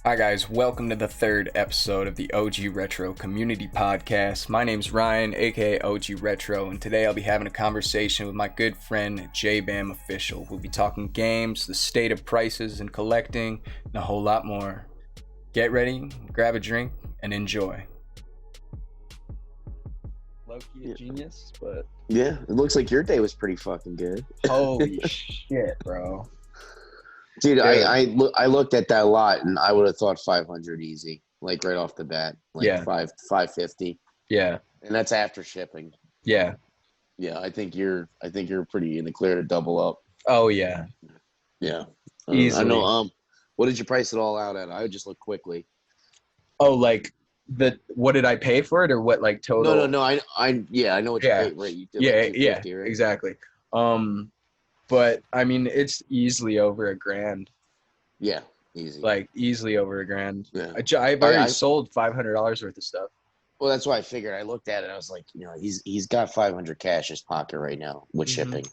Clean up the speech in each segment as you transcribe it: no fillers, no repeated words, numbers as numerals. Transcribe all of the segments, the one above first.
Hi guys, welcome to the third episode of the OG Retro Community Podcast. My name's Ryan, aka OG Retro, and today I'll be having a conversation with my good friend JayBaamOfficial. We'll be talking games, the state of prices and collecting, and a whole lot more. Get ready, grab a drink, and enjoy. Low-key a genius, but Yeah, it looks like your day was pretty fucking good. holy shit, bro. Dude, I looked at that lot and I would have thought 500 easy, like right off the bat, like Yeah. 550, Yeah, and that's after shipping. yeah. Yeah, I think you're pretty in the clear to double up. Oh yeah, Yeah, easily. I know. What did you price it all out at? I would just look quickly. Oh, like what did I pay for it, or what, like total? No. I know what you Yeah. paid. Right, you did Yeah, like yeah, 250, right? exactly. But I mean, it's easily over $1,000. Yeah, easy. Like easily over $1,000. Yeah. I've already sold $500 worth of stuff. Well, that's why I figured. I looked at it. I was like, he's got 500 cash in his pocket right now with Mhm. shipping.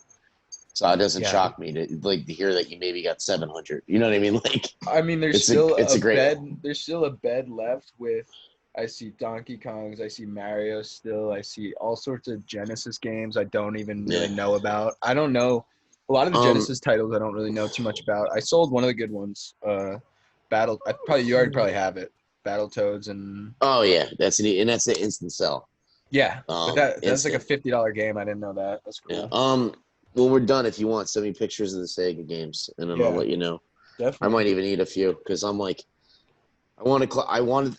So it doesn't Yeah. shock me to hear that you maybe got 700. You know what I mean? Like, I mean, there's It's a- still it's a a great- bed. There's still a bed left with. I see Donkey Kongs. I see Mario still. I see all sorts of Genesis games I don't even really Yeah. know about. I don't know a lot of the Genesis titles. I don't really know too much about. I sold one of the good ones. You already probably have it. Battletoads and oh yeah, that's the instant sell. yeah, but that's like a Instant. $50 game. I didn't know that. That's cool. Yeah. When we're done, if you want, send me pictures of the Sega games, and then I'll Yeah. let you know. I Definitely. might even need a few because I'm like, I wanted I wanted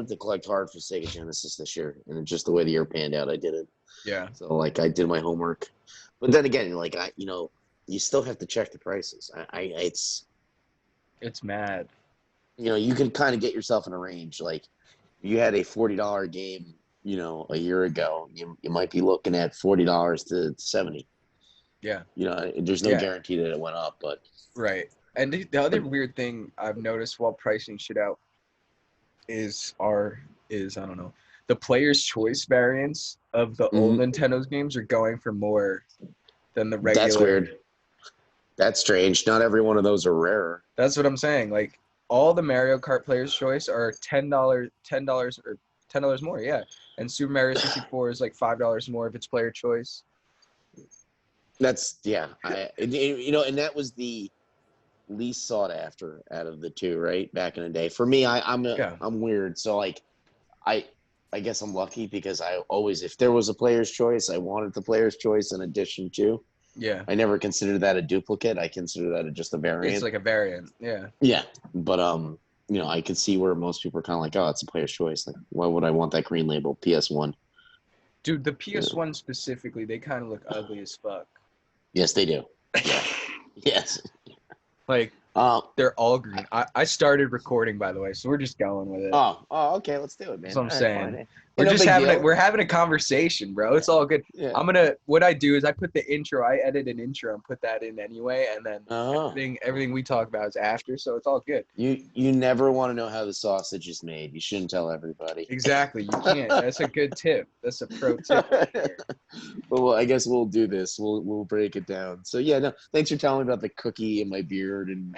to collect hard for Sega Genesis this year, and just the way the year panned out, I did it. Yeah. So like, I did my homework, but then again, like you still have to check the prices. It's mad. You can kind of get yourself in a range. Like, you had a $40 game, a year ago, you might be looking at $40 to 70. Yeah. There's no Yeah. guarantee that it went up, but Right. And the other weird thing I've noticed while pricing shit out is I don't know, the player's choice variants of the old Nintendo's games are going for more than the regular. that's weird. That's strange. Not every one of those are rare. That's what I'm saying. Like all the Mario Kart player's choice are $10 or $10 more, yeah. And Super Mario 64 is like $5 more if it's player choice. That's and that was the least sought after out of the two, right? Back in the day. For me, I'm weird. So like, I guess I'm lucky because I always, if there was a player's choice, I wanted the player's choice in addition to. Yeah. I never considered that a duplicate. I consider that just a variant. It's like a variant, yeah. Yeah, but I could see where most people are kind of like, oh, it's a player's choice. Like, why would I want that green label PS1? Dude, the PS1 specifically, they kind of look ugly as fuck. Yes, they do. Yeah. Yes. Like, they're all green. I started recording, by the way, so we're just going with it. Oh, okay. Let's do it, man. That's what I'm All right, saying. fine. We're No just big deal. we're having a conversation, bro. It's all good. Yeah. What I do is I put the intro, I edit an intro and put that in anyway, and then everything we talk about is after, so it's all good. You never want to know how the sausage is made. You shouldn't tell everybody. Exactly. You can't. That's a good tip. That's a pro tip right there. Well, I guess we'll do this. We'll break it down. So yeah, no, thanks for telling me about the cookie and my beard and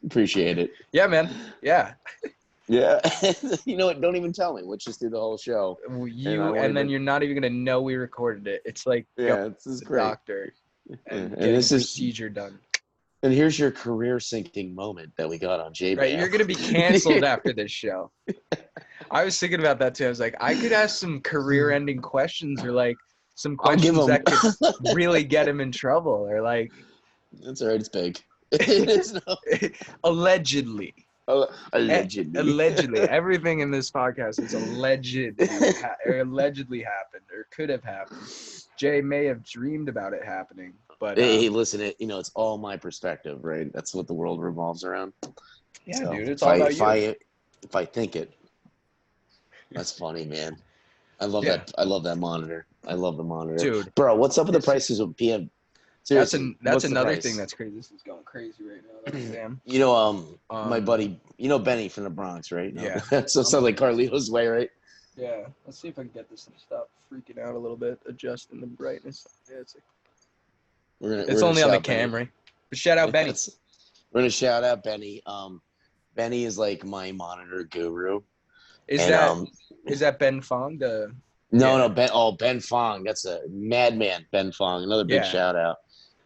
appreciate it. Yeah, man. Yeah. Yeah. You know what? Don't even tell me. Let's just do the whole show. And then you're not even gonna know we recorded it. It's like this is the great. doctor and And getting this a is procedure done. And here's your career sinking moment that we got on JayBaam. Right, you're gonna be canceled after this show. I was thinking about that too. I was like, I could ask some career-ending questions, or like some questions that could really get him in trouble, or like. That's all right. It's big. It's Allegedly. Allegedly. Allegedly. Everything in this podcast is allegedly happened or could have happened. Jay may have dreamed about it happening, but hey, listen, it's all my perspective, right? That's what the world revolves around. Yeah, So dude, it's all about you. If I think it, that's funny, man. I love that. I love that monitor. I love the monitor, dude. Bro, what's up with the prices of PM? Seriously, that's another thing that's crazy. This is going crazy right now. Damn. My buddy, Benny from the Bronx, right? No, Yeah. so it sounds like Carlito's way, right? Yeah. Let's see if I can get this to stop freaking out a little bit, adjusting the brightness. Yeah, it's only on the Camry. But shout out Benny. We're gonna shout out Benny. Benny is like my monitor guru. Is that Ben Fong? No, Ben Fong. That's a madman, Ben Fong. Another big shout out.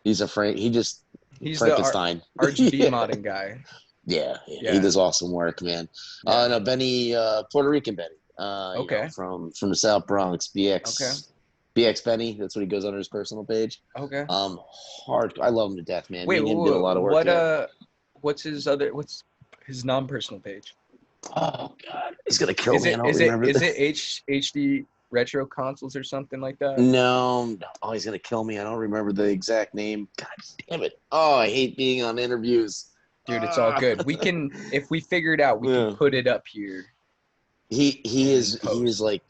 He's he's Frankenstein. the RGB modding guy. Yeah, he does awesome work, man. No, Benny, Puerto Rican Benny. Okay. From the South Bronx, BX. Okay. BX Benny. That's what he goes under his personal page. Okay. Hard. I love him to death, man. Wait, Me and him did a lot of work. What's his non-personal page? Oh God, he's gonna kill me. I don't remember. Is it HD Retro Consoles or something like that? No. Oh, he's gonna kill me. I don't remember the exact name. God damn it. Oh, I hate being on interviews. Dude, it's all good. We can, if we figure it out, we can put it up here. He's like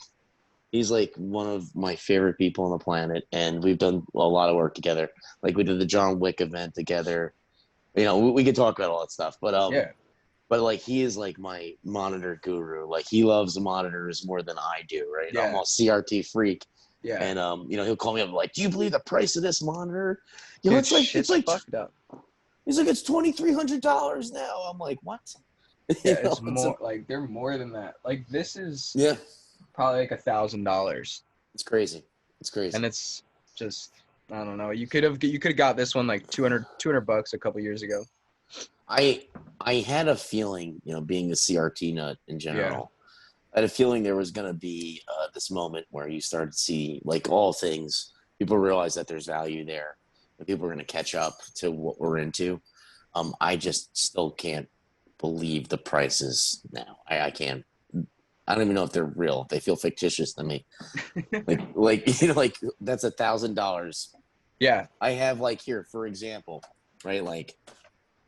one of my favorite people on the planet, and we've done a lot of work together. Like we did the John Wick event together. We could talk about all that stuff, but but like he is like my monitor guru. Like he loves the monitors more than I do, right? Yeah. I'm a CRT freak. Yeah. And he'll call me up like, "Do you believe the price of this monitor?" Dude, it's like fucked up. He's like, "It's $2,300 now." I'm like, "What?" Yeah, it's more like they're more than that. Like this is probably like $1,000. It's crazy. And it's just, I don't know. You could have got this one like $200 a couple years ago. I had a feeling, being a CRT nut in general, I had a feeling there was going to be this moment where you started to see, like all things, people realize that there's value there, and people are going to catch up to what we're into. I just still can't believe the prices now. I can't. I don't even know if they're real. They feel fictitious to me. like that's $1,000. Yeah. I have here, for example, right? Like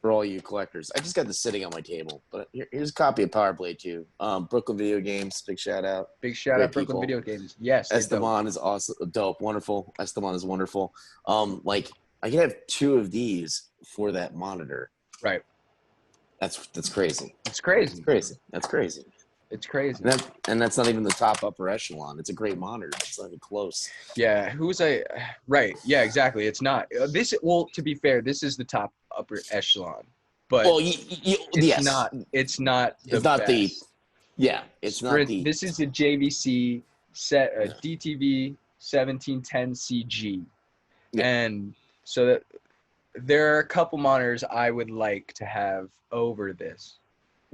for all you collectors, I just got this sitting on my table, but here's a copy of Power Blade 2. Brooklyn Video Games, big shout out. Big shout out Brooklyn Video Games. Yes. Esteban is awesome, dope, wonderful. Esteban is wonderful. I can have 2 of these for that monitor. Right. That's crazy. It's crazy. That's crazy. It's crazy. And that's not even the top upper echelon. It's a great monitor. It's not even close. Yeah. Right. Yeah, exactly. It's not. To be fair, this is the top upper echelon. But it's not. It's not the it's not best. It's not the. This is a JVC set, a DTV 1710 CG. Yeah. And so that there are a couple monitors I would like to have over this.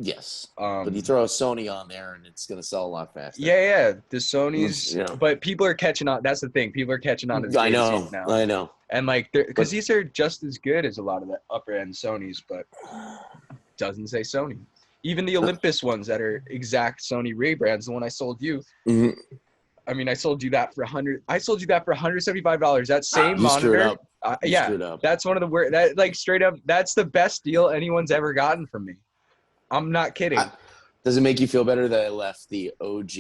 Yes, but you throw a Sony on there and it's going to sell a lot faster. Yeah. The Sonys, but people are catching on. That's the thing. People are catching on to the JVCs now. I know. And because these are just as good as a lot of the upper end Sonys, but doesn't say Sony. Even the Olympus ones that are exact Sony rebrands, the one I sold you. Mm-hmm. I mean, I sold you that for $175. That same monitor. That's one of the straight up. That's the best deal anyone's ever gotten from me. I'm not kidding. Does it make you feel better that I left the OG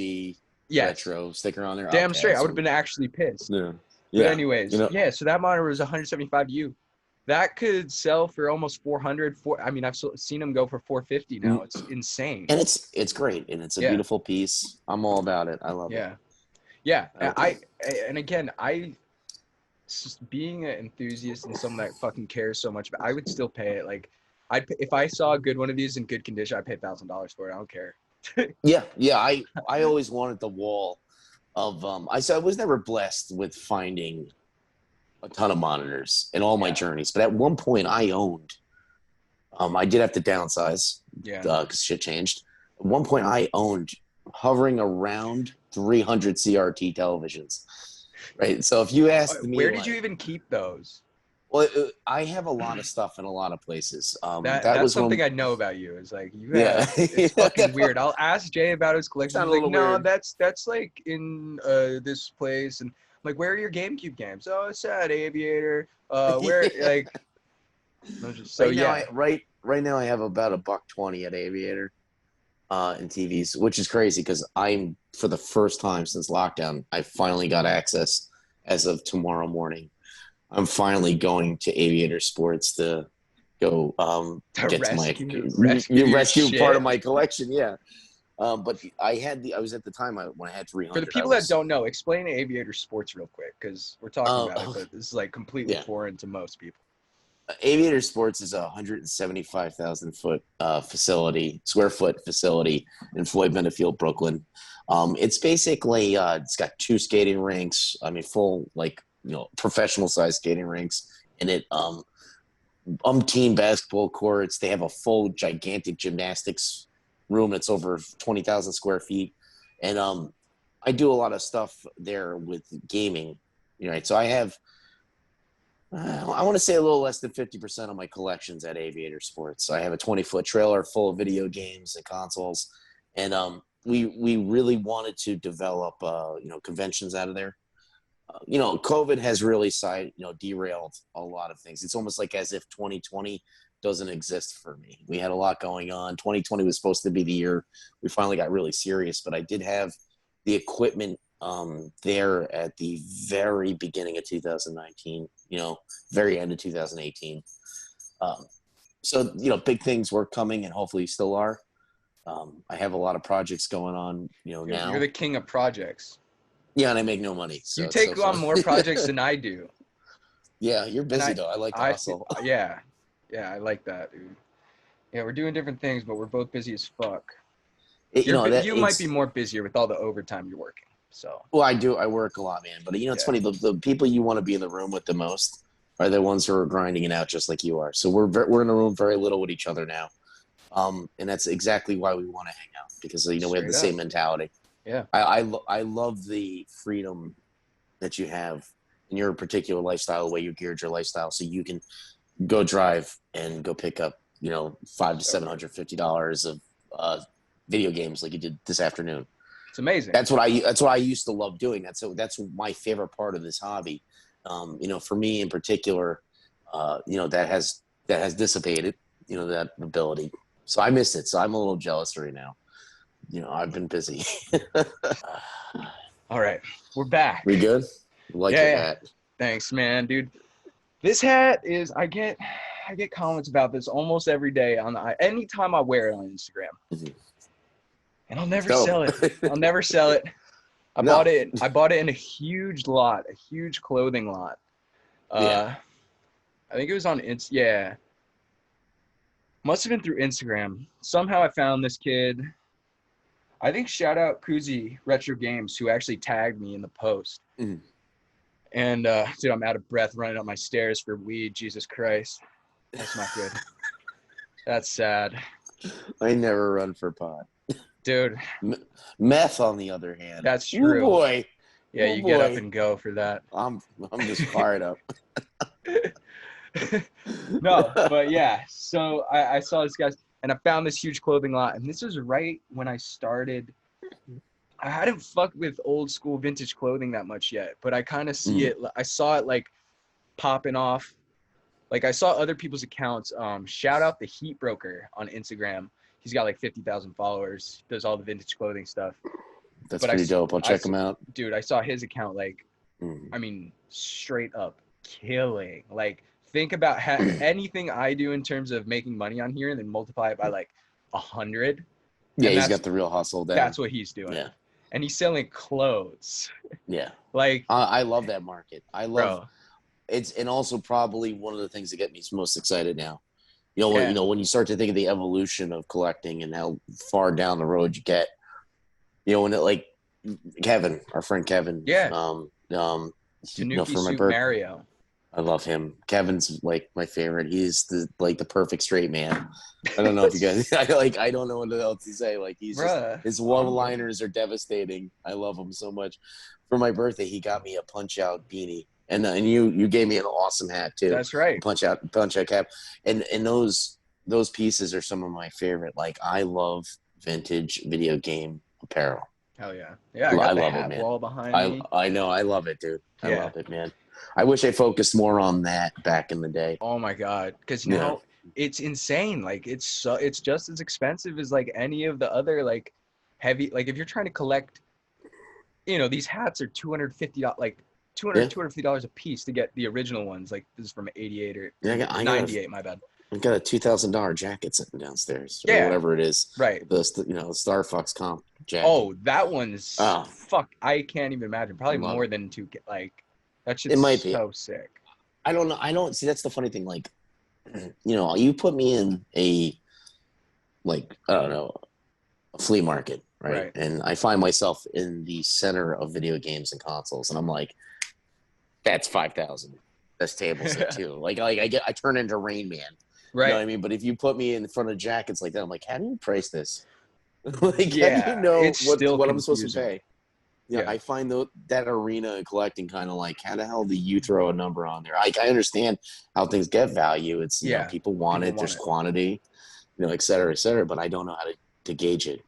retro sticker on there? Damn straight. I would have been actually pissed. Yeah. But anyways, so that monitor was 175U. That could sell for almost 400. I've seen them go for 450 now. It's insane. And it's great. And it's a beautiful piece. I'm all about it. I love it. Yeah. Being an enthusiast and someone that fucking cares so much, I would still pay it. Like, if I saw a good one of these in good condition, I'd pay $1,000 for it. I don't care. I always wanted the wall of I was never blessed with finding a ton of monitors in all my journeys, but at one point I owned. I did have to downsize because shit changed. At one point I owned hovering around 300 CRT televisions. Right. So if you asked me, where did you even keep those? Well, I have a lot of stuff in a lot of places. That's was something I know about you. Is like you have. It's fucking weird. I'll ask Jay about his collection. He's like, no, that's like in this place. And I'm like, where are your GameCube games? Oh, it's at Aviator. Where like? Right now I have about $120 at Aviator, in TVs, which is crazy because I'm for the first time since lockdown I finally got access as of tomorrow morning. I'm finally going to Aviator Sports to go get to my rescue part of my collection. Yeah, but I was at the time when I had 300. For the people that don't know, explain Aviator Sports real quick because we're talking about it, but this is like completely foreign to most people. Aviator Sports is a 175,000 square foot facility in Floyd Bennett Field, Brooklyn. It's basically it's got 2 skating rinks. I mean, full professional size skating rinks in it. Team basketball courts. They have a full gigantic gymnastics room that's over 20,000 square feet, and I do a lot of stuff there with gaming. Right, so I have. I want to say a little less than 50% of my collections at Aviator Sports. I have a 20-foot trailer full of video games and consoles, and we really wanted to develop conventions out of there. COVID has really derailed a lot of things. It's almost like as if 2020 doesn't exist for me. We had a lot going on. 2020 was supposed to be the year we finally got really serious, but I did have the equipment there at the very beginning of 2019, very end of 2018. So, big things were coming and hopefully still are. I have a lot of projects going on, now. You're the king of projects. Yeah, and I make no money. So you take on more projects than I do. Yeah, you're busy though. I like to hustle. Yeah, I like that, dude. Yeah, we're doing different things, but we're both busy as fuck. You might be more busier with all the overtime you're working. So. Well, I do. I work a lot, man. But it's funny. The people you want to be in the room with the most are the ones who are grinding it out just like you are. So we're in the room very little with each other now, and that's exactly why we want to hang out because we have the same mentality. Yeah. I love the freedom that you have in your particular lifestyle, the way you geared your lifestyle, so you can go drive and go pick up $500 to $750 of video games like you did this afternoon. It's amazing. That's what I used to love doing. That's my favorite part of this hobby. For me in particular, that has dissipated, that ability. So I miss it. So I'm a little jealous right now. I've been busy. All right, we're back. We good? Like your hat. Thanks, man, dude. This hat is I get comments about this almost every day anytime I wear it on Instagram. Mm-hmm. And I'll never sell it. I'll never sell it. I bought it in a huge clothing lot. I think it was on must have been through Instagram. Somehow I found this kid. I think shout out 0gRetro Games who actually tagged me in the post. Mm. And dude, I'm out of breath running up my stairs for weed. Jesus Christ. That's not good. That's sad. I never run for pot. Dude. Meth, on the other hand. That's true. Oh, boy. Yeah, you get up and go for that. I'm just fired up. No, but yeah. So I saw this guy, and I found this huge clothing lot. And this was right when I started. I hadn't fucked with old school vintage clothing that much yet, but I kind of see it. I saw it like popping off. Like I saw other people's accounts. Shout out the Heat Broker on Instagram. He's got like 50,000 followers. Does all the vintage clothing stuff. That's pretty dope. I'll check him out. Dude, I saw his account I mean, straight up killing. Like, think about anything I do in terms of making money on here and then multiply it by like 100. Yeah, he's got the real hustle down. That's what he's doing. Yeah. And he's selling clothes. Yeah. Like, I love that market. It's, and also probably one of the things that get me most excited now. When you start to think of the evolution of collecting and how far down the road you get, when it like Kevin, our friend Kevin. Yeah. For my birthday. Mario. I love him. Kevin's like my favorite. He's the perfect straight man. I don't know if you guys I don't know what else to say. Like he's just, his one-liners are devastating. I love him so much. For my birthday, he got me a punch-out beanie. And you gave me an awesome hat too. That's right. Punch out cap. And those pieces are some of my favorite. Like I love vintage video game apparel. Hell yeah. Yeah, I love it, man. Wall behind me. I know, I love it, dude. I love it, man. I wish I focused more on that back in the day. Oh my God. Because now it's insane. Like it's just as expensive as like any of the other like heavy, like if you're trying to collect, these hats are $250, like $250 a piece to get the original ones. Like this is from 88 or 98, my bad. I've got a $2,000 jacket sitting downstairs or whatever it is. Right. The Star Fox comp jacket. Oh, that one's fuck. I can't even imagine. Probably more than two. Like that shit's it might be so sick. I don't know. I don't see. That's the funny thing. Like you put me in a, like, I don't know, a flea market, right? And I find myself in the center of video games and consoles, and I'm like, that's 5,000. That's table set too. Like I turn into Rain Man. Right. You know what I mean? But if you put me in front of jackets like that, I'm like, how do you price this? Like, Yeah, how do you know it's still what I'm supposed to pay? Yeah. I find that arena and collecting kind of like, how the hell do you throw a number on there? I understand how things get value. It's, people want it. There's quantity, et cetera, but I don't know how to gauge it.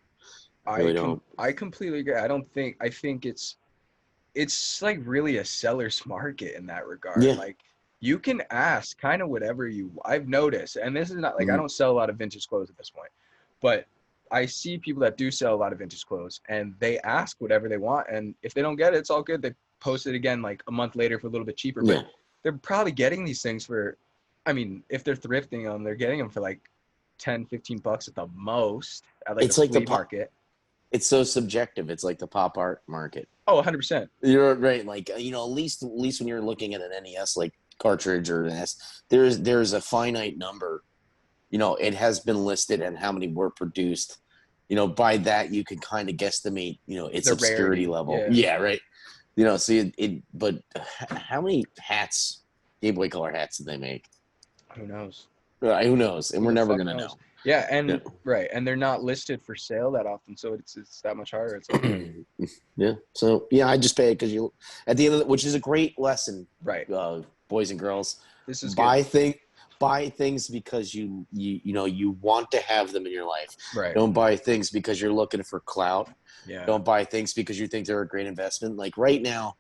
I completely agree. I think it's like really a seller's market in that regard. Yeah. Like, you can ask kind of whatever I've noticed, and this is not like, I don't sell a lot of vintage clothes at this point, but I see people that do sell a lot of vintage clothes, and they ask whatever they want, and if they don't get it, it's all good. They post it again like a month later for a little bit cheaper, but they're probably getting these things for, I mean, if they're thrifting them, they're getting them for like 10, 15 bucks at the most at like a flea market. It's so subjective. It's like the pop art market. Oh, 100%. You're right. Like, at least when you're looking at an NES like cartridge or an S, there's a finite number. It has been listed and how many were produced. By that you can kind of guesstimate, its The obscurity rarity level. Yeah, right. So but how many hats, Game Boy Color hats, did they make? Who knows? Who knows? And we're never gonna know. Yeah, and and they're not listed for sale that often, so it's that much harder. It's like, yeah. So I just pay it because you, at the end of which is a great lesson, right? Boys and girls, this is buy things because you want to have them in your life. Right. Don't buy things because you're looking for clout. Yeah. Don't buy things because you think they're a great investment. Like right now,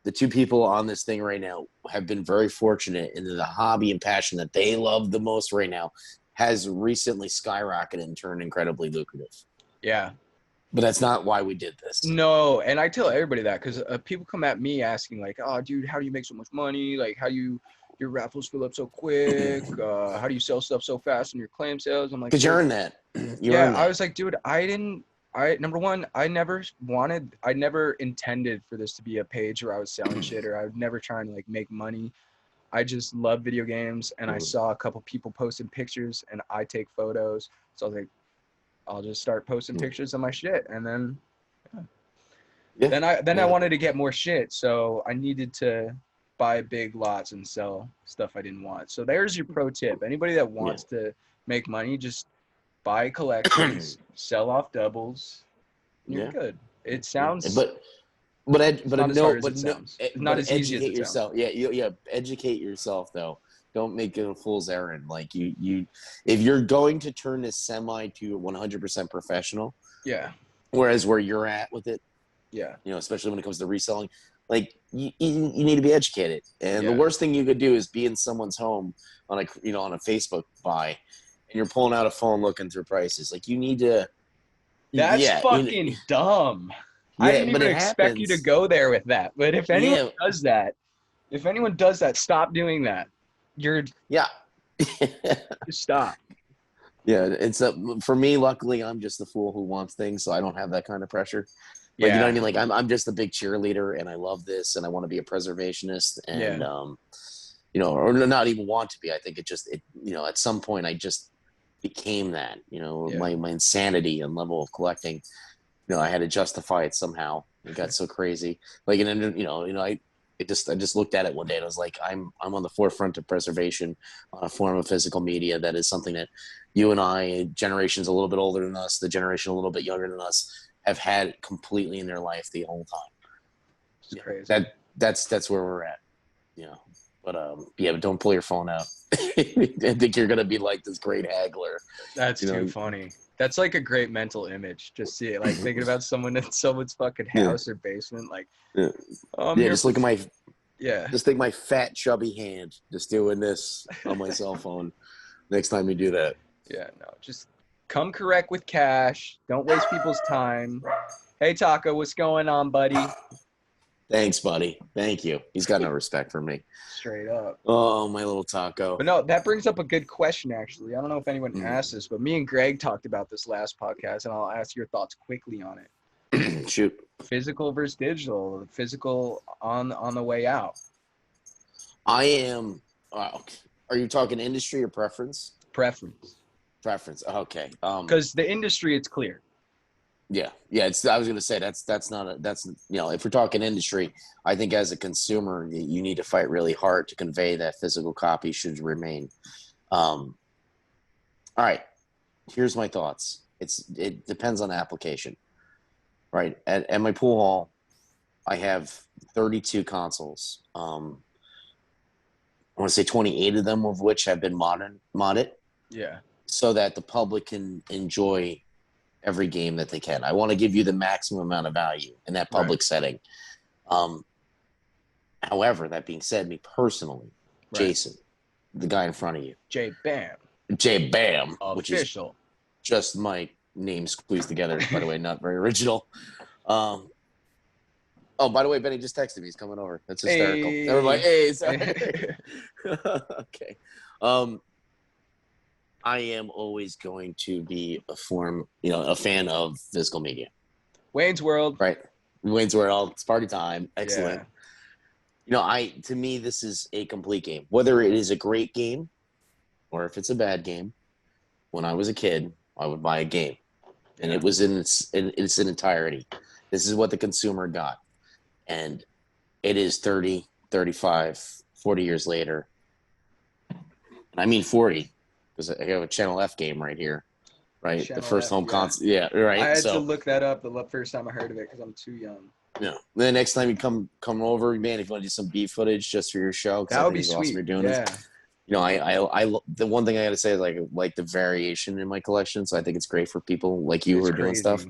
the two people on this thing right now have been very fortunate in the hobby and passion that they love the most right now has recently skyrocketed and turned incredibly lucrative. Yeah. But that's not why we did this. No, and I tell everybody that because people come at me asking like, "Oh, dude, how do you make so much money? Like, how your raffles fill up so quick? How do you sell stuff so fast in your claim sales?" I'm like, because you earn that. I was like, dude, number one, I never intended for this to be a page where I was selling shit, or I was never trying to like make money. I just love video games, and I saw a couple people posting pictures, and I take photos. So I was like, I'll just start posting pictures of my shit, and then I wanted to get more shit, so I needed to buy big lots and sell stuff I didn't want. So there's your pro tip. Anybody that wants to make money, just buy collections, sell off doubles. You're good. It sounds it's not as easy as it yourself. Sounds. Educate yourself though. Don't make it a fool's errand. Like you if you're going to turn this semi to 100% professional. Yeah. Whereas where you're at with it. Yeah. Especially when it comes to reselling, like you need to be educated. And the worst thing you could do is be in someone's home on a Facebook buy, and you're pulling out a phone looking through prices. Like you need to. That's fucking dumb. I didn't even expect you to go there with that. But if anyone does that, stop doing that. Just stop. Yeah, it's for me. Luckily, I'm just the fool who wants things, so I don't have that kind of pressure. Like, you know what I mean? Like I'm just a big cheerleader, and I love this, and I want to be a preservationist, and or not even want to be. I think at some point I just became that. My insanity and level of collecting. I had to justify it somehow. It got so crazy. Like, and then I just looked at it one day and I was like, I'm on the forefront of preservation on a form of physical media that is something that you and I, generations a little bit older than us, the generation a little bit younger than us, have had completely in their life the whole time. It's crazy. That's where we're at. But don't pull your phone out. I think you're gonna be like this great haggler. That's too funny. That's like a great mental image. Just see it, like thinking about someone in someone's fucking house or basement. Like, just look at just think my fat chubby hand just doing this on my cell phone. Next time you do that. Yeah, no, just come correct with cash. Don't waste people's time. Hey, Taco, what's going on, buddy? Thanks, buddy. Thank you. He's got no respect for me. Straight up. Oh, my little Taco. But no, that brings up a good question, actually. I don't know if anyone asked this, but me and Greg talked about this last podcast, and I'll ask your thoughts quickly on it. Shoot. Physical versus digital. Physical on the way out. I am. Are Are you talking industry or preference? Preference. Preference. Okay. Because the industry, it's clear. Yeah. I was going to say that's if we're talking industry, I think as a consumer, you need to fight really hard to convey that physical copy should remain. All right. Here's my thoughts. It depends on the application, right? At my pool hall, I have 32 consoles. I want to say 28 of them of which have been modded. Yeah. So that the public can enjoy every game that they can. I want to give you the maximum amount of value in that public setting. However, that being said, me personally, Jason, the guy in front of you, JayBaam, which is just my name squeezed together. By the way, not very original. Oh, by the way, Benny just texted me. He's coming over. That's hysterical. Hey. Everybody, hey, sorry. Okay. I am always going to be a fan of physical media. Wayne's World. Right. Wayne's World. It's party time. Excellent. Yeah. To me, this is a complete game. Whether it is a great game or if it's a bad game, when I was a kid, I would buy a game. And it was in its entirety. This is what the consumer got. And it is 30, 35, 40 years later. And I mean 40. Because I have a Channel F game right here, right? Channel the first F, home console. Yeah, right. I had to look that up the first time I heard of it because I'm too young. Yeah. The next time you come over, man, if you want to do some beat footage just for your show, that would be sweet. Awesome you're doing this. I the one thing I got to say is like the variation in my collection. So I think it's great for people like you who are doing stuff.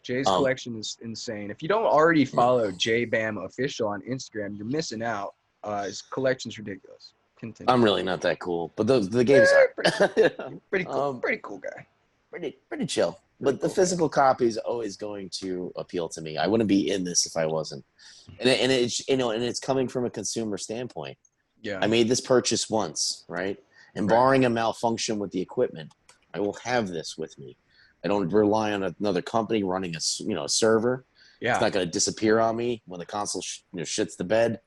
Jay's collection is insane. If you don't already follow JayBaamOfficial on Instagram, you're missing out. His collection's ridiculous. Continue. I'm really not that cool, but the games are pretty cool. Pretty cool guy. Pretty chill. But the physical copy is always going to appeal to me. I wouldn't be in this if I wasn't. And it's coming from a consumer standpoint. Yeah. I made this purchase once, right? And barring a malfunction with the equipment, I will have this with me. I don't rely on another company running a server. Yeah. It's not going to disappear on me when the console shits the bed.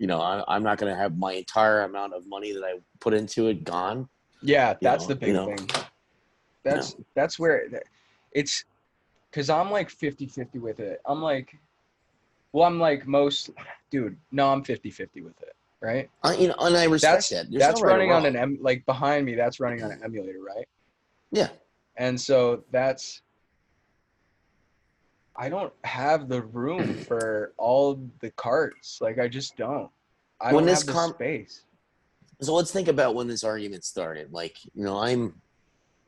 I'm not going to have my entire amount of money that I put into it gone. Yeah, that's the big thing. That's where it's because I'm like 50-50 with it. I'm like most dude. No, I'm 50-50 with it. Right. And I respect that. That's running on behind me. That's running on an emulator, right? Yeah. And so I don't have the room for all the carts. Like I just don't. I don't have the space. So let's think about when this argument started. Like, I'm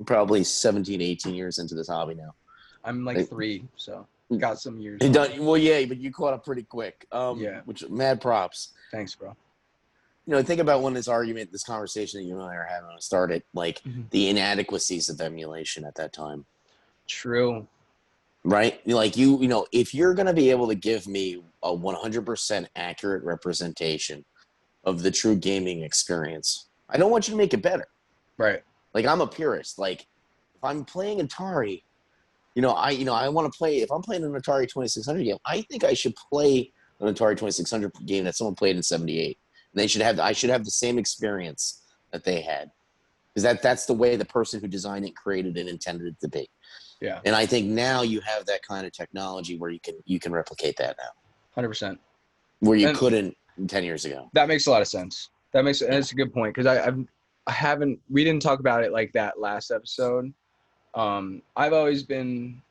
probably 17, 18 years into this hobby now. I'm like 3, so got some years. Well, yeah, but you caught up pretty quick. Which mad props. Thanks, bro. Think about when this conversation that you and I are having started, like the inadequacies of emulation at that time. True. Right? Like if you're going to be able to give me a 100% accurate representation of the true gaming experience, I don't want you to make it better. Right. Like I'm a purist. Like if I'm playing Atari, I want to play, if I'm playing an Atari 2600 game, I think I should play an Atari 2600 game that someone played in 78. And I should have the same experience that they had. Because that's the way the person who designed it, created it, intended it to be. Yeah. And I think now you have that kind of technology where you can replicate that now. 100%. Where you couldn't 10 years ago. That makes a lot of sense. That's a good point because we didn't talk about it like that last episode. I've always been,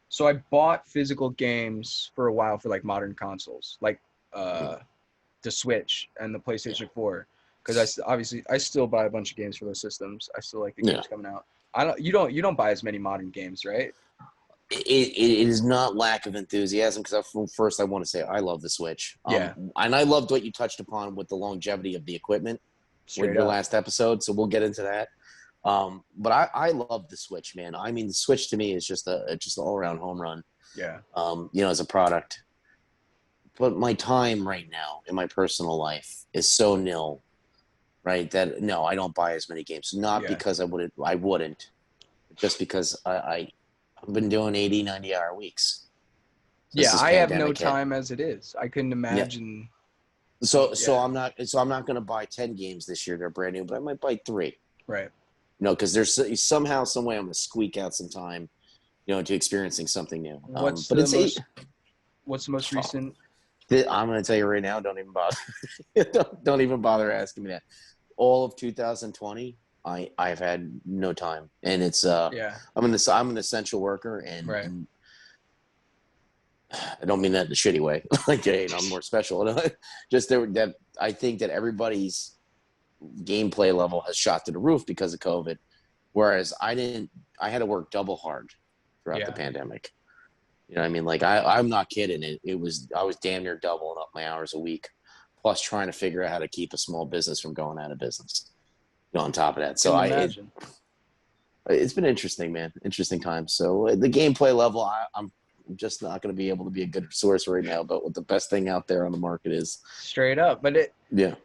so I bought physical games for a while for like modern consoles, like the Switch and the PlayStation 4. Because I still buy a bunch of games for those systems. I still like the games coming out. You don't buy as many modern games, right? It is not lack of enthusiasm because first I want to say I love the Switch. And I loved what you touched upon with the longevity of the equipment with your last episode. So we'll get into that. But I love the Switch, man. I mean, the Switch to me is just an all around home run. Yeah. As a product. But my time right now in my personal life is so nil. Right, that no, I don't buy as many games. Not because I wouldn't, just because I've been doing 80, 90-hour weeks. I have no time as it is. I couldn't imagine. So I'm not going to buy 10 games this year. They're brand new, but I might buy 3. Right. Because there's somehow, some way, I'm going to squeak out some time, to experiencing something new. What's the most recent? I'm going to tell you right now. Don't even bother. don't even bother asking me that. All of 2020, I've had no time, and it's I'm an essential worker, and, right. and I don't mean that in a shitty way. Like, hey, I'm more special. Just that I think that everybody's gameplay level has shot to the roof because of COVID, whereas I had to work double hard throughout the pandemic. You know what I mean? Like, I'm not kidding. I was damn near doubling up my hours a week, plus trying to figure out how to keep a small business from going out of business. On top of that, so it's been interesting, man. Interesting times. So the gameplay level, I'm just not going to be able to be a good source right now. But what the best thing out there on the market is, straight up. But do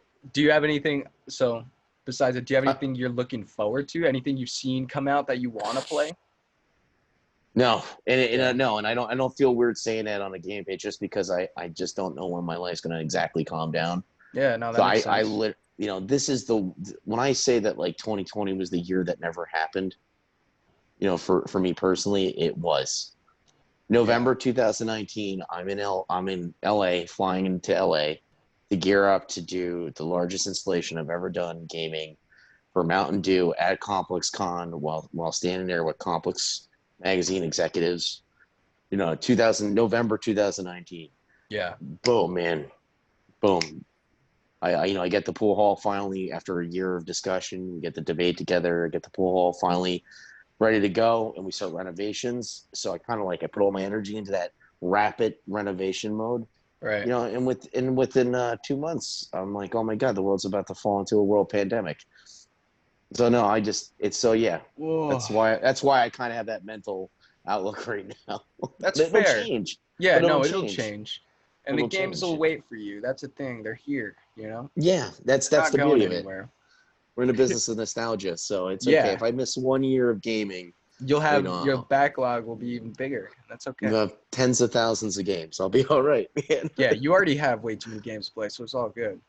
you have anything? So besides it, do you have anything you're looking forward to? Anything you've seen come out that you want to play? No, and I don't feel weird saying that on a game page just because I just don't know when my life's going to exactly calm down. Yeah, no, that makes sense. This is when I say that, like, 2020 was the year that never happened, for me personally, it was November 2019. I'm in LA, flying into LA to gear up to do the largest installation I've ever done gaming for Mountain Dew at Complex Con while standing there with Complex magazine executives, November 2019. Yeah. Boom, man. Boom. I get the pool hall finally after a year of discussion. We get the debate together. I get the pool hall finally ready to go, and we start renovations. So I put all my energy into that rapid renovation mode. Right. And within 2 months, I'm like, oh my God, the world's about to fall into a world pandemic. So no, Whoa. That's why I kind of have that mental outlook right now. That's fair. It'll change. Yeah, it'll change. And the games will wait for you. That's the thing. They're here, Yeah, that's the beauty of it. We're in a business of nostalgia, so it's okay. If I miss 1 year of gaming, you'll have your backlog will be even bigger. That's okay. You'll have tens of thousands of games. I'll be all right, man. Yeah, you already have way too many games to play, so it's all good.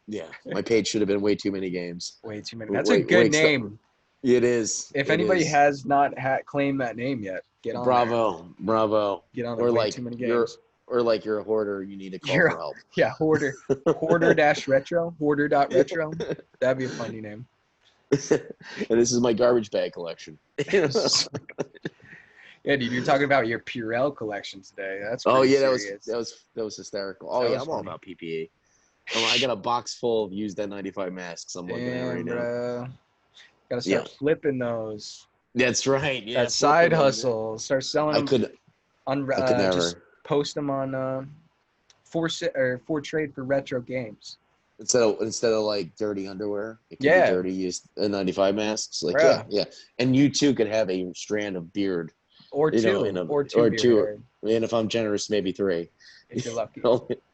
Yeah, my page should have been way too many games. Way too many. That's a good name. It is. If anybody has not claimed that name yet, get on Bravo. Get on there. Way too many games. You're a hoarder, you need to call for help. Yeah, hoarder. Hoarder-retro. Hoarder.retro. That'd be a funny name. And this is my garbage bag collection. Yeah, dude, you're talking about your Purell collection today. That's serious. that was hysterical. Oh, yeah, I'm all about PPE. I got a box full of used N95 masks I'm looking at right now. Gotta start flipping those. That's right. Yeah, that side hustle. Start selling them. I could never. Just post them on for trade for retro games. Instead of like dirty underwear, it could be dirty used N95 masks. Like yeah. And you too could have a strand of beard. Or two. And if I'm generous, maybe 3. If you're lucky.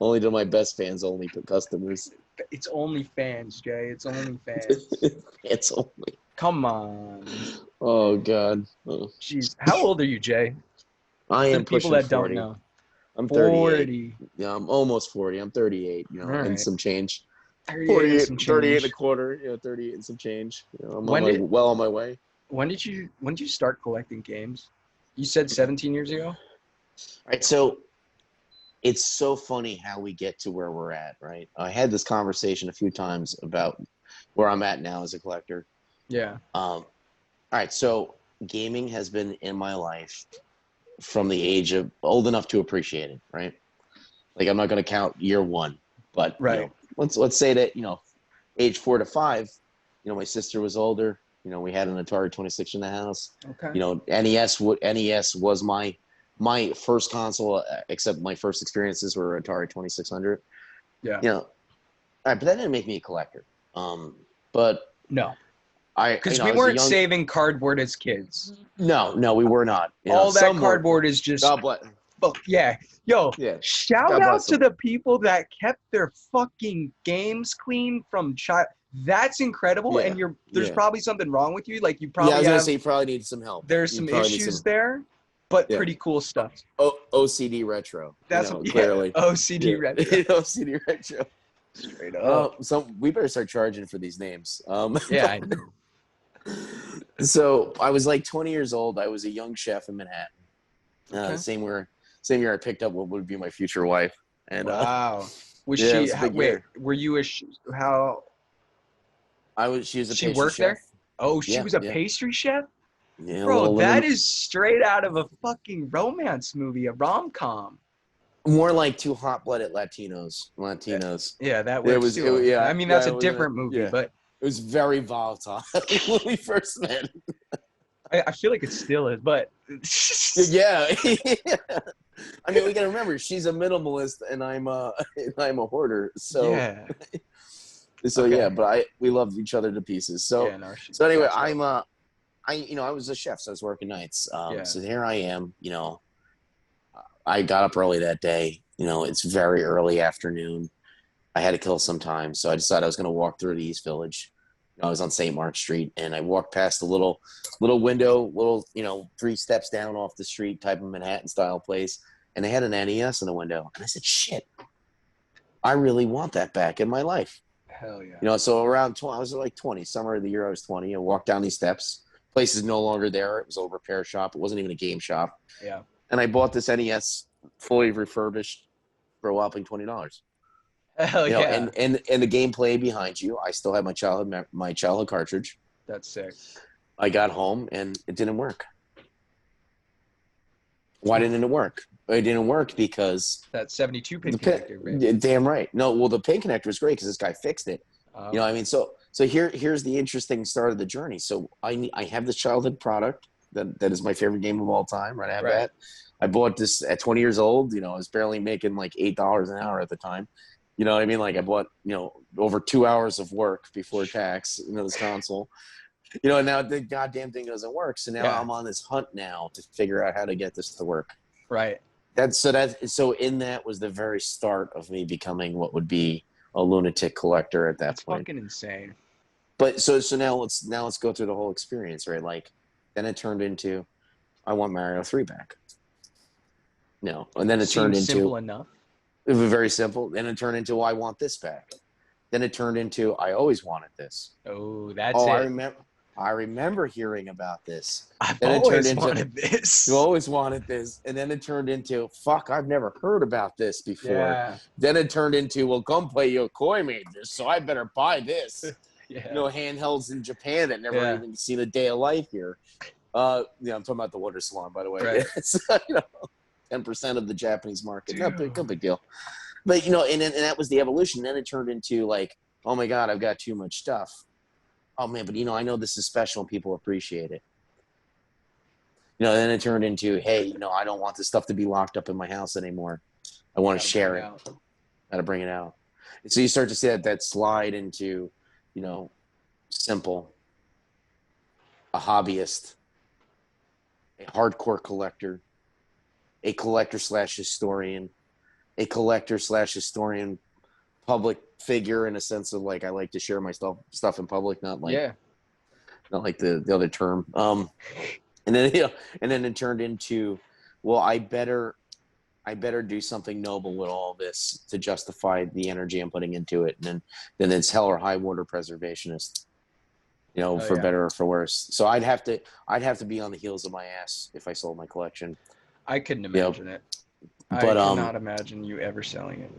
Only to my best fans, only to customers. It's only fans, Jay. It's only fans. It's only. Come on. Oh God. Oh. Jeez, how old are you, Jay? I am pushing 40. People that don't know. I'm 38. 40. Yeah, I'm almost 40. I'm 38. And some change. 38 and a quarter. 38 and some change. I'm on my way. When did you start collecting games? You said 17 years ago? All right, so it's so funny how we get to where we're at, right? I had this conversation a few times about where I'm at now as a collector. Yeah. All right, so gaming has been in my life from the age of old enough to appreciate it, right? Like, I'm not going to count year 1, but let's say that, age 4 to 5, my sister was older. We had an Atari 26 in the house. Okay. NES was my first console, except my first experiences were Atari 2600. Yeah. All right, but that didn't make me a collector. But no, because we weren't saving cardboard as kids. No, we were not. All that cardboard is just. God bless. Oh, yeah. Yo, shout out to the people that kept their fucking games clean from child. That's incredible, and there's probably something wrong with you. Like, you probably I was gonna say you probably need some help. There's some issues there, but pretty cool stuff. OCD retro. That's clearly OCD retro. OCD retro. Straight up. So we better start charging for these names. Yeah, I know. So I was like 20 years old. I was a young chef in Manhattan. Okay. Same year I picked up what would be my future wife. And Wow. Was yeah, it she? was a big year. Were you how? She was a She pastry worked chef. there? Oh, she Yeah, was a yeah. pastry chef? Yeah, Bro, that is straight out of a fucking romance movie, a rom-com. more like two hot-blooded Latinos. Yeah, that It works was, too. yeah, I mean, yeah, that's a it was different movie, yeah. but It was very volatile when we first met. I feel like it still is, but Yeah. I mean, we gotta remember she's a minimalist and I'm a hoarder. So yeah. yeah, but we loved each other to pieces. So Yeah, no, so anyway, gotcha. I was a chef, so I was working nights. Yeah. So here I am, I got up early that day. It's very early afternoon. I had to kill some time, so I decided I was going to walk through the East Village. I was on St. Mark Street, and I walked past a little window, 3 steps down off the street, type of Manhattan style place, and they had an NES in the window, and I said, "Shit, I really want that back in my life." Hell yeah. So around 20, I was like 20, summer of the year I was 20. I walked down these steps. Place is no longer there. It was a repair shop. It wasn't even a game shop. Yeah. And I bought this NES fully refurbished for a whopping $20. Hell yeah. And the gameplay behind you, I still have my childhood cartridge. That's sick. I got home and it didn't work. Why didn't it work? It didn't work because that 72 pin connector, right? Damn right. No, well, the pin connector was great because this guy fixed it. You know what I mean? So here's the interesting start of the journey. So I have this childhood product that is my favorite game of all time. Right, I have that. I bought this at 20 years old. I was barely making like $8 an hour at the time. You know what I mean? Like I bought, over 2 hours of work before tax, this console. And now the goddamn thing doesn't work. So now I'm on this hunt now to figure out how to get this to work. Right. So in that was the very start of me becoming what would be a lunatic collector at that point. Fucking insane. But so now let's go through the whole experience, right? Like then it turned into I want Mario 3 back. No. And then it turned into simple enough. It was very simple. Then it turned into I want this back. Then it turned into I always wanted this. Oh, that's it. I remember hearing about this. I've always wanted this. You always wanted this. And then it turned into, fuck, I've never heard about this before. Yeah. Then it turned into, well, Gunplay Yokoi made this, so I better buy this. Yeah. Handhelds in Japan that never even seen a day of life here. I'm talking about the Water Salon, by the way. Right. It's, 10% of the Japanese market. No big deal. But, and that was the evolution. Then it turned into like, oh my God, I've got too much stuff. Oh man, but I know this is special and people appreciate it. Then it turned into, hey, I don't want this stuff to be locked up in my house anymore. I want to share it. Got to bring it out. And so you start to see that slide into, simple, a hobbyist, a hardcore collector, a collector/historian, a collector/historian public figure in a sense of like I like to share my stuff in public, not like the other term. And then it turned into, well, I better do something noble with all this to justify the energy I'm putting into it. And then it's hell or high water preservationist, for better or for worse. So I'd have to be on the heels of my ass if I sold my collection. I couldn't imagine it. But I cannot imagine you ever selling it.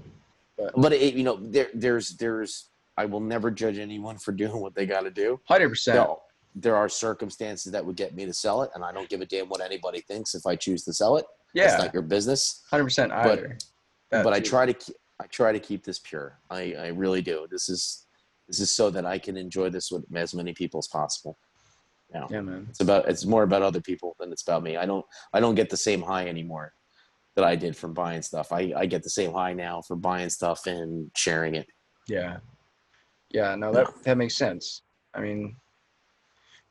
But it, there's I will never judge anyone for doing what they got to do. 100%. There are circumstances that would get me to sell it, and I don't give a damn what anybody thinks if I choose to sell it. Yeah, it's not your business. 100% either. But I try to keep this pure. I really do. This is so that I can enjoy this with as many people as possible. Yeah, man. It's more about other people than it's about me. I don't get the same high anymore that I did from buying stuff. I get the same high now for buying stuff and sharing it. Yeah. Yeah, no, that makes sense. I mean,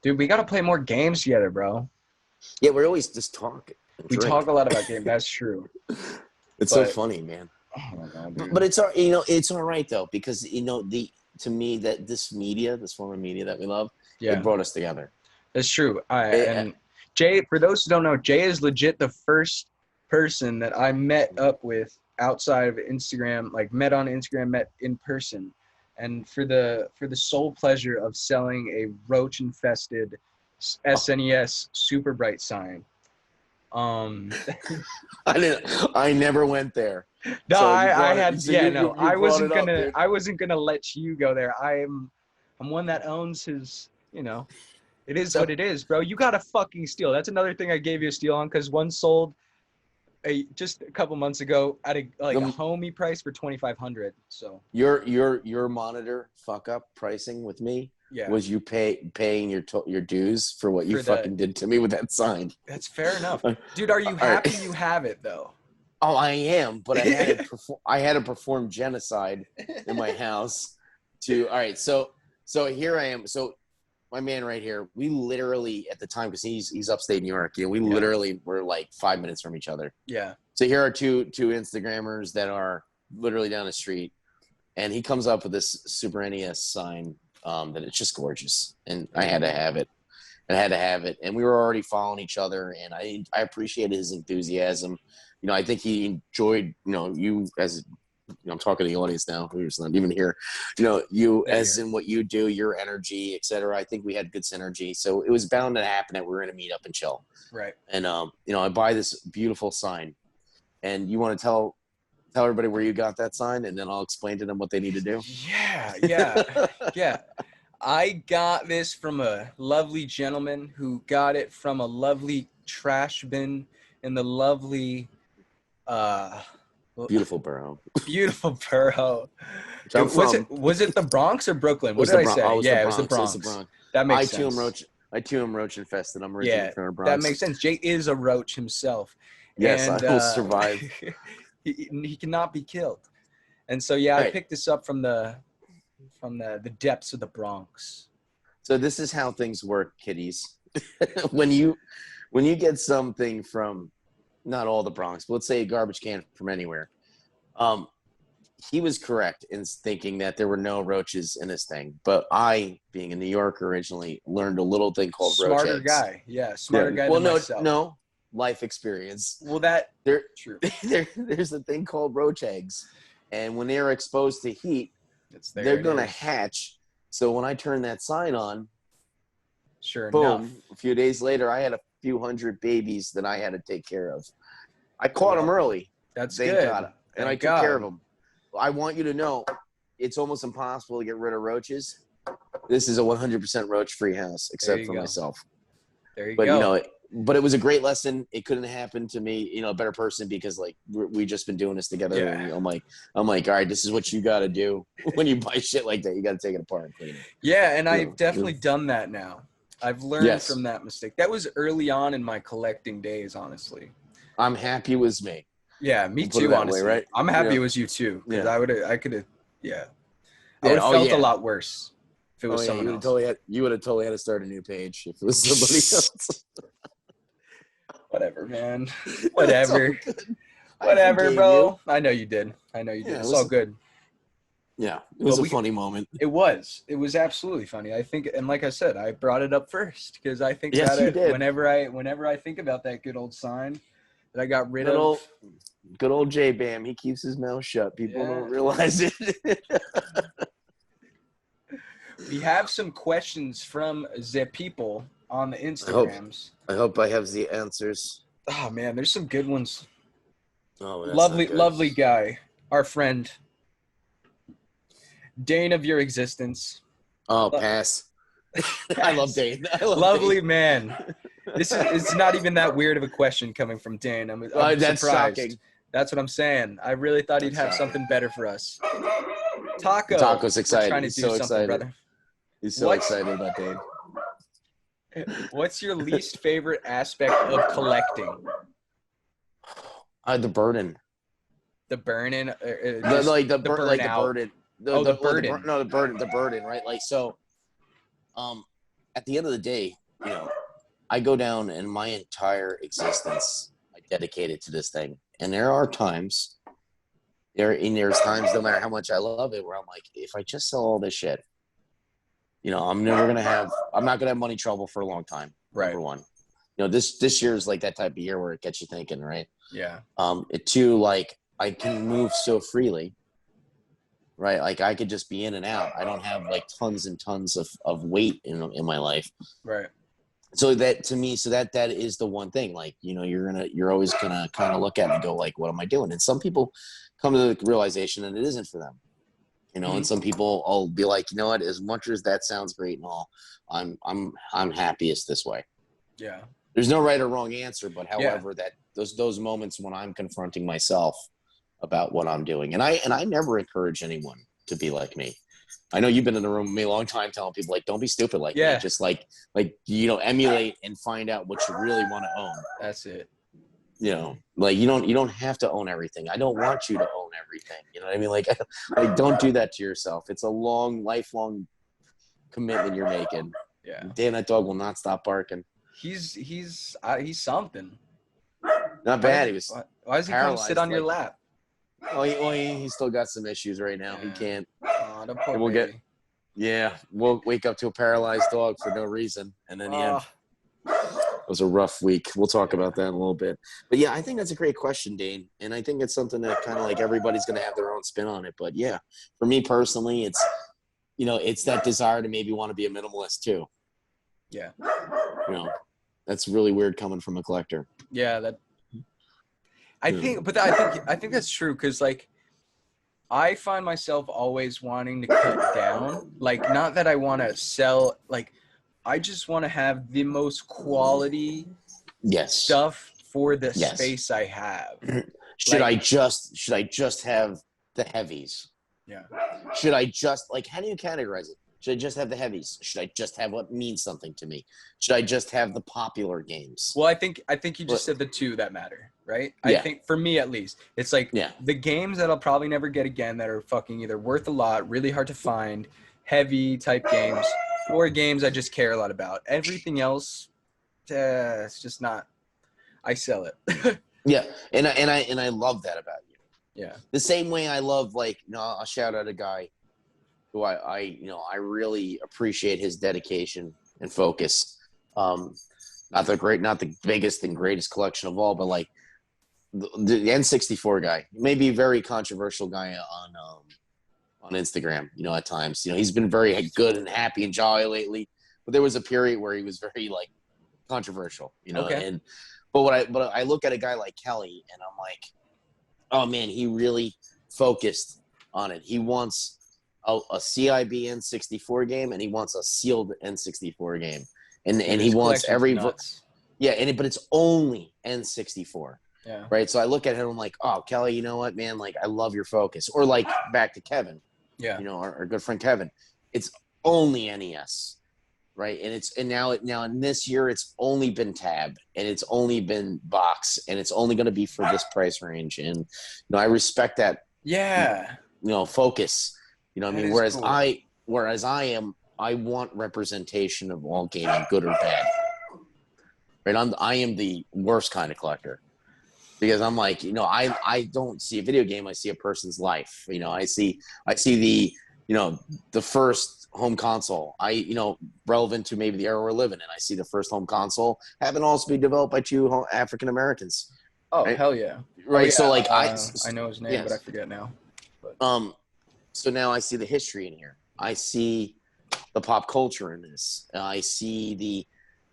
dude, we got to play more games together, bro. Yeah, we're always just talking. We talk a lot about games. That's true. So funny, man. Oh my God, dude. But it's all right though, because to me that this form of media that we love, it brought us together. That's true. And Jay, for those who don't know, Jay is legit the first person that I met up with outside of Instagram, like met on Instagram, met in person, and for the sole pleasure of selling a roach infested SNES super bright sign. I never went there. No, So I brought it up, dude. I wasn't gonna let you go there. I'm one that owns his, you know, it is what it is, bro. You got a fucking steal. That's another thing I gave you a steal on, because one sold just a couple months ago at a homie price for $2,500. So your monitor fuck up pricing with me was you paying your dues for what you fucking did to me with that sign. That's fair enough, dude. Are you happy you have it though? Oh, I am, but I had to perform genocide in my house. All right, so here I am. So my man right here, we literally at the time, because he's upstate New York, we literally were like 5 minutes from each other. Yeah. So here are two Instagrammers that are literally down the street, and he comes up with this Super NES sign that it's just gorgeous, and I had to have it. And we were already following each other, and I appreciated his enthusiasm. I think he enjoyed, you as, I'm talking to the audience now, who's not even here, you as in what you do, your energy, et cetera. I think we had good synergy. So it was bound to happen that we were going to meet up and chill. Right. And, I buy this beautiful sign, and you want to tell everybody where you got that sign, and then I'll explain to them what they need to do. Yeah. I got this from a lovely gentleman who got it from a lovely trash bin in the lovely, beautiful borough. Was it the Bronx or Brooklyn? What did I say? It was the Bronx. That makes sense. I too am roach infested. I'm originally from the Bronx. That makes sense. Jay is a roach himself. Yes, and, I will survive. He cannot be killed. And so I picked this up from the depths of the Bronx. So this is how things work, kiddies. when you get something from, not all the Bronx, but let's say a garbage can from anywhere. He was correct in thinking that there were no roaches in this thing. But I, being a New Yorker originally, learned a little thing called roach eggs. Smarter guy than myself. No, life experience. Well, true. There's a thing called roach eggs. And when they're exposed to heat, they're going to hatch. So when I turned that sign on, boom, a few days later, I had a few hundred babies that I had to take care of. I caught them early. That's good. And I took care of them. I want you to know, it's almost impossible to get rid of roaches. This is a 100% roach-free house, except for myself. There you go. But it was a great lesson. It couldn't happen to me, a better person, because we just been doing this together. Yeah. And I'm like, all right, this is what you got to do when you buy shit like that. You got to take it apart and clean it. Yeah, and I've definitely done that now. I've learned from that mistake. That was early on in my collecting days, honestly. I'm happy it was me. Yeah, me too, honestly. Right? I'm happy it was you too, because I would have felt a lot worse if it was someone else. You would have totally had to start a new page if it was somebody else. Whatever, man. Whatever. Whatever, bro. I know you did. Yeah, it's all good. Yeah, it was a funny moment. It was. It was absolutely funny. I think, and like I said, I brought it up first because I think whenever I think about that good old sign that I got rid of. Good old JayBaam. He keeps his mouth shut. People don't realize it. We have some questions from the people on the Instagrams. I hope I have the answers. Oh man, there's some good ones. Oh, lovely guy, our friend Dane of your existence. Oh, pass. I love Dane. Lovely Dane. Man. It's not even that weird of a question coming from Dane. I'm that's surprised. Shocking. That's what I'm saying. I really thought he'd have something better for us. Taco's excited. Trying to do something, excited. Brother. He's so excited about Dane. What's your least favorite aspect of collecting? The burden. The burden. The burden. The burden. Right. At the end of the day, I go down and my entire existence I dedicate it to this thing, and there are times. There's times, no matter how much I love it, where I'm like, if I just sell all this shit, I'm not gonna have money trouble for a long time. Right. Number one, this year is like that type of year where it gets you thinking, right? Yeah. Two, I can move so freely, right? Like I could just be in and out. I don't have like tons and tons of weight in my life. Right. So that to me, that is the one thing. Like, you know, you're always gonna kind of look at it and go like, what am I doing? And some people come to the realization that it isn't for them. You know, and some people will be like, you know what, as much as that sounds great and all, I'm happiest this way. Yeah. There's no right or wrong answer, but however, that those moments when I'm confronting myself about what I'm doing, and I never encourage anyone to be like me. I know you've been in the room with me a long time telling people like, don't be stupid like me. Just like you know, emulate and find out what you really want to own. That's it. You know, like you don't have to own everything. I don't want you to own everything. You know what I mean? Like don't do that to yourself. It's a lifelong commitment you're making. Yeah. Dan, that dog will not stop barking. He's something. Not bad. Why does he come sit on your lap? Oh, he's still got some issues right now. Yeah. He can't. Oh, the poor baby. We'll wake up to a paralyzed dog for no reason, and then it was a rough week. We'll talk about that in a little bit. But yeah, I think that's a great question, Dane, and I think it's something that kind of like everybody's going to have their own spin on it. But yeah, for me personally, it's, you know, it's that desire to maybe want to be a minimalist too. Yeah. You know, that's really weird coming from a collector. Yeah, I think that's true, because like I find myself always wanting to cut down. Like, not that I want to sell, like I just want to have the most quality stuff for the space I have. Should I just have the heavies? Yeah. Should I just, like, how do you categorize it? Should I just have the heavies? Should I just have what means something to me? Should I just have the popular games? Well, I think you just said the two that matter, right? Yeah. I think for me at least, it's like the games that I'll probably never get again that are fucking either worth a lot, really hard to find, heavy type games, or games I just care a lot about. Everything else, it's just not. I sell it. Yeah, and I love that about you. Yeah. The same way I love, like, you know, I'll shout out a guy who I really appreciate his dedication and focus. Not the biggest and greatest collection of all, but like the N64 guy, maybe a very controversial guy on Instagram, you know, at times. You know, he's been very good and happy and jolly lately, but there was a period where he was very like controversial, you know. Okay. But I look at a guy like Kelly and I'm like, oh man, he really focused on it. He wants a CIB N64 game, and he wants a sealed N64 game, and he wants every but it's only N64. Yeah. Right. So I look at him, I'm like, oh, Kelly, you know what, man? Like, I love your focus. Or like back to Kevin. Yeah. You know, our good friend Kevin. It's only NES. Right. And now in this year, it's only been tab, and it's only been box, and it's only going to be for this price range. And, you know, I respect that. Yeah. You know, focus. You know what I mean? Whereas cool. I want representation of all gaming, good or bad. Right? I am the worst kind of collector, because I'm like, you know, I don't see a video game, I see a person's life. You know, I see the, you know, the first home console, relevant to maybe the era we're living in. I see the first home console having also be developed by two African Americans. Oh, right? Hell yeah. Right. Oh, yeah. So like I know his name, but I forget now. But. So now I see the history in here. I see the pop culture in this. I see the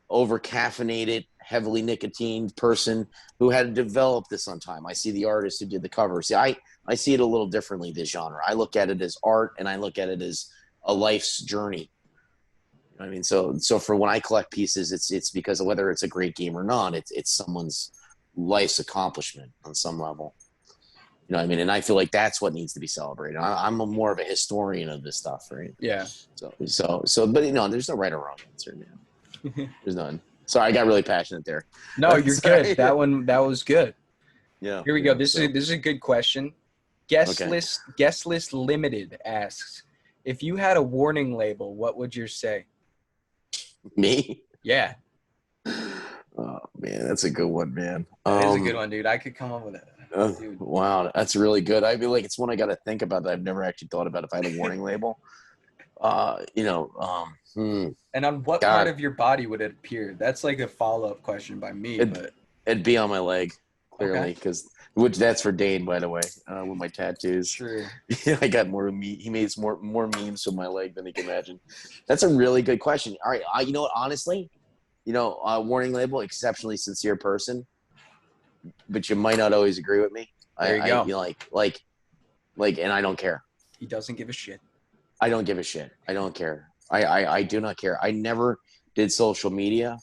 over-caffeinated, heavily nicotined person who had to develop this on time. I see the artist who did the cover. See, I see it a little differently, this genre. I look at it as art, and I look at it as a life's journey. You know what I mean? So for when I collect pieces, it's because of whether it's a great game or not. It's someone's life's accomplishment on some level. You know what I mean? And I feel like that's what needs to be celebrated. I'm more of a historian of this stuff, right? Yeah. So, but you know, there's no right or wrong answer now. There's none. Sorry, I got really passionate there. No, you're good. That was good. Yeah. Here we go. This is a good question. Guest list limited asks, if you had a warning label, what would you say? Me? Yeah. Oh man, that's a good one, man. That is a good one, dude. I could come up with it. Wow, that's really good. I feel like it's one I got to think about that I've never actually thought about if I had a warning label. And on what part of your body would it appear? That's like a follow-up question by me. It'd be on my leg. clearly, because which that's for Dane, by the way, with my tattoos. True. I got more he made more memes with my leg than he can imagine. That's a really good question. All right, you know what? Honestly, warning label, exceptionally sincere person, but you might not always agree with me. There you go. And I don't care. He doesn't give a shit. I don't give a shit. I don't care. I do not care. I never did social media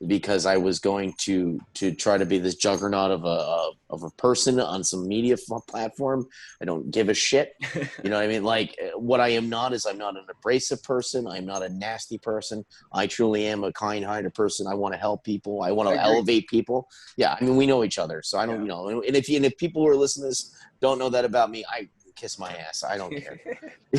because I was going to try to be this juggernaut of a person on some media platform. I don't give a shit. You know what I mean? Like, what I am not is I'm not an abrasive person. I'm not a nasty person. I truly am a kind-hearted person. I want to help people. I want to elevate people. Yeah, I mean, we know each other, so I don't, and if people who are listening to this don't know that about me, I kiss my ass. I don't care.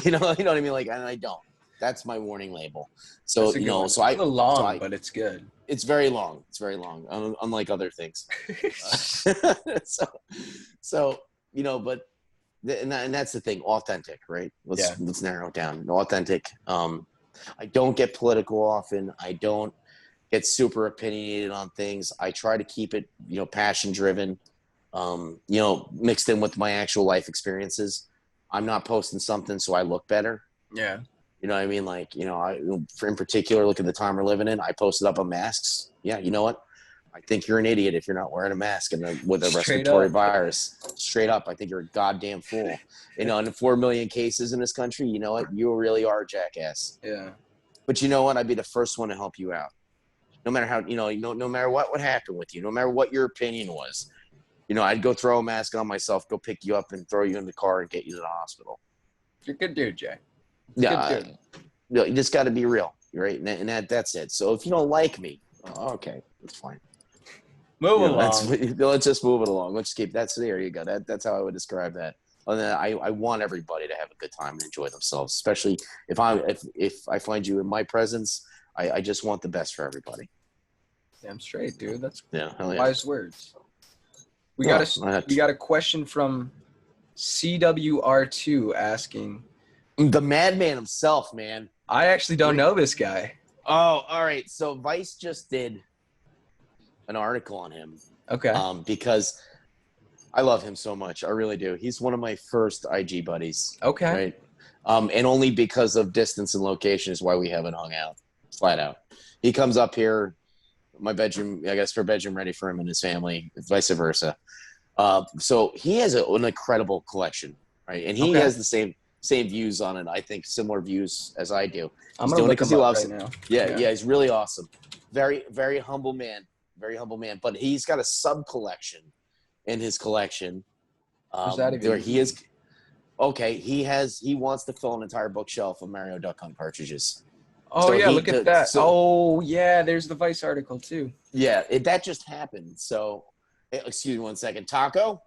You know what I mean? Like, and I don't. That's my warning label. So, so it's a little long, but it's good. It's very long. It's very long, unlike other things. But that's the thing. Authentic, right? Let's narrow it down. Authentic. I don't get political often. I don't get super opinionated on things. I try to keep it, passion driven. Mixed in with my actual life experiences. I'm not posting something so I look better. Yeah. You know what I mean? Like, in particular, look at the time we're living in. I posted up on masks. Yeah, you know what? I think you're an idiot if you're not wearing a mask with a respiratory virus. Straight up, I think you're a goddamn fool. And 4 million cases in this country, you know what? You really are a jackass. Yeah. But you know what? I'd be the first one to help you out. No matter how, no matter what would happen with you, no matter what your opinion was. I'd go throw a mask on myself, go pick you up and throw you in the car and get you to the hospital. You're a good dude, Jay. Yeah, you just got to be real, right? And that's it. So if you don't like me, okay, that's fine. Move along. Let's just move it along. Let's keep there. You go. That's how I would describe that. And then I want everybody to have a good time and enjoy themselves, especially if I find you in my presence. I just want the best for everybody. Damn straight, dude. That's wise words. We got a question from CWR2 asking. The madman himself, man. I actually don't know this guy. Oh, all right. So Vice just did an article on him. Okay. Because I love him so much. I really do. He's one of my first IG buddies. Okay. Right. And only because of distance and location is why we haven't hung out. Flat out. He comes up here, my bedroom, I guess, for bedroom ready for him and his family, vice versa. So he has an incredible collection, right? And he has the same views on it. I think similar views as I do. He's doing it because he loves it. Now. Yeah, he's really awesome. Very, very humble man. Very humble man. But he's got a sub collection in his collection. Where he is. Okay, he wants to fill an entire bookshelf of Mario Duck Hunt cartridges. Oh, so look at that. There's the Vice article too. Yeah, that just happened. So, excuse me 1 second. Taco?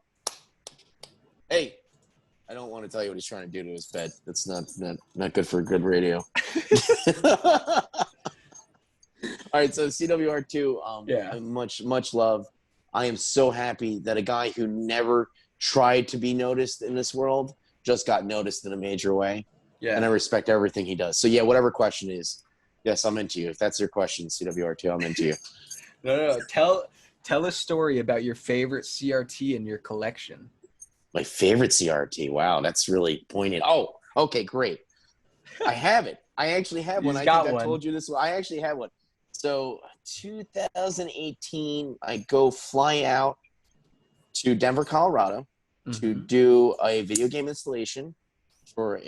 Hey, I don't want to tell you what he's trying to do to his bed. That's not good for good radio. All right, so CWR2, much love. I am so happy that a guy who never tried to be noticed in this world just got noticed in a major way. Yeah. And I respect everything he does. So, whatever question is, yes, I'm into you. If that's your question, CWR2, I'm into you. No. Tell a story about your favorite CRT in your collection. My favorite CRT. Wow, that's really poignant. Oh, okay, great. I have it. I actually have one. I told you this. I actually have one. So 2018, I go fly out to Denver, Colorado to do a video game installation for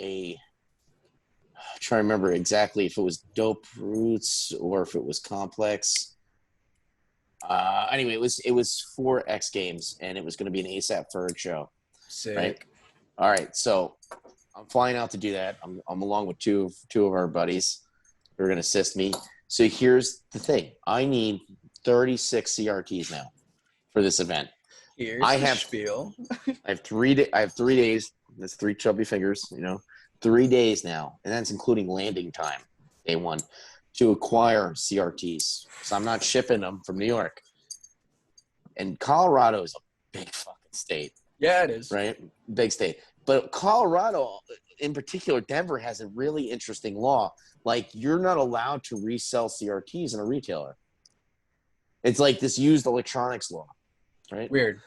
I'm trying to remember exactly if it was Dope Roots or if it was Complex. Anyway, it was for X Games, and it was going to be an ASAP Ferg show. Sick. Right? All right, so I'm flying out to do that. I'm along with two of our buddies who are going to assist me. So here's the thing: I need 36 CRTs now for this event. Here's the spiel. I have 3 days. That's 3 chubby fingers. 3 days now, and that's including landing time, day one, to acquire CRTs. So I'm not shipping them from New York. And Colorado is a big fucking state. Yeah, it is. Right? Big state. But Colorado, in particular, Denver has a really interesting law. Like, you're not allowed to resell CRTs in a retailer. It's like this used electronics law, right? Weird.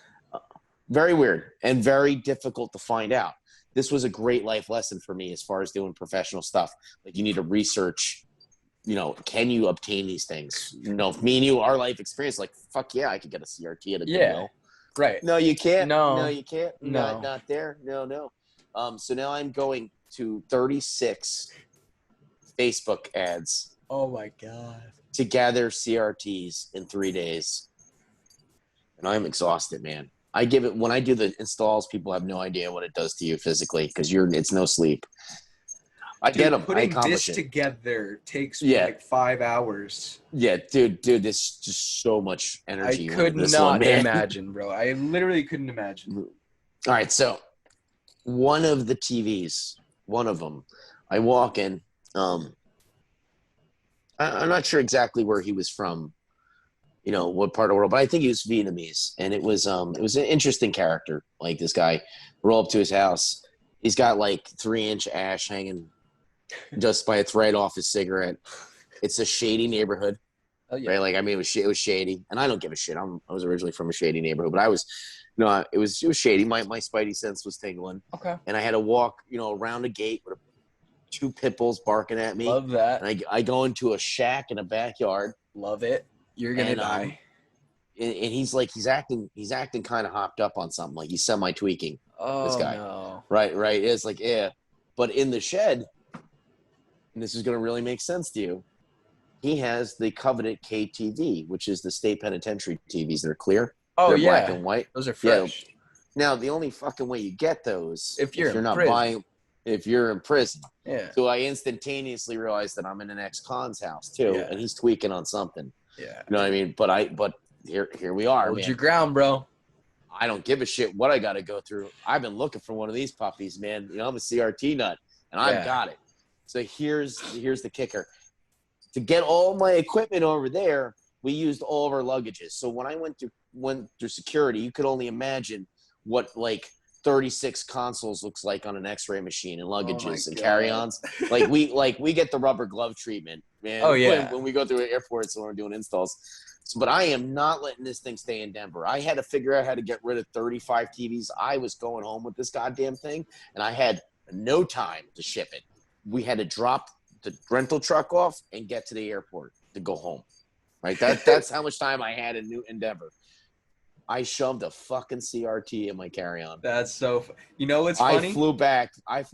Very weird and very difficult to find out. This was a great life lesson for me as far as doing professional stuff. Like, you need to research, can you obtain these things? If me and you, our life experience, like, fuck yeah, I could get a CRT at a Goodwill. Right. No, you can't. No, you can't. No. Not there. No. So now I'm going to 36 Facebook ads. Oh my God. To gather CRTs in 3 days. And I'm exhausted, man. When I do the installs, people have no idea what it does to you physically because it's no sleep. I get them. I accomplish it. Putting this together takes me like 5 hours. Yeah, dude, there's just so much energy. I could not imagine, bro. I literally couldn't imagine. All right, so one of the TVs, one of them, I walk in. I'm not sure exactly where he was from, what part of the world, but I think he was Vietnamese, and it was an interesting character. Like, this guy, roll up to his house, he's got like 3-inch ash hanging just by a thread off his cigarette. It's a shady neighborhood, right? Like, I mean, it was shady, and I don't give a shit. I was originally from a shady neighborhood, but I was, it was shady. My spidey sense was tingling. Okay. And I had to walk, around a gate with 2 pit bulls barking at me. Love that. And I go into a shack in a backyard. Love it. You're gonna die. And he's acting kind of hopped up on something. Like, he's semi-tweaking. Oh, this guy. No. Right. It's like, yeah. But in the shed, and this is going to really make sense to you, he has the coveted KTV, which is the state penitentiary TVs. They're clear. Oh, They're yeah. black and white. Those are fresh. Yeah. Now, the only fucking way you get those if you're not prison. buying, if you're in prison. Yeah. So I instantaneously realized that I'm in an ex-con's house too, and he's tweaking on something. Yeah. You know what I mean? But here we are, Hold man. your ground, bro. I don't give a shit what I got to go through. I've been looking for one of these puppies, man. I'm a CRT nut, and I've got it. So here's the kicker. To get all my equipment over there, we used all of our luggages. So when I went through security, you could only imagine what like 36 consoles looks like on an X-ray machine and luggages and carry-ons. Like we get the rubber glove treatment, man. Oh yeah. When we go through airports and we're doing installs. So, but I am not letting this thing stay in Denver. I had to figure out how to get rid of 35 TVs. I was going home with this goddamn thing, and I had no time to ship it. We had to drop the rental truck off and get to the airport to go home. Right? That's how much time I had in Denver. I shoved a fucking CRT in my carry-on. That's so you know what's funny? I flew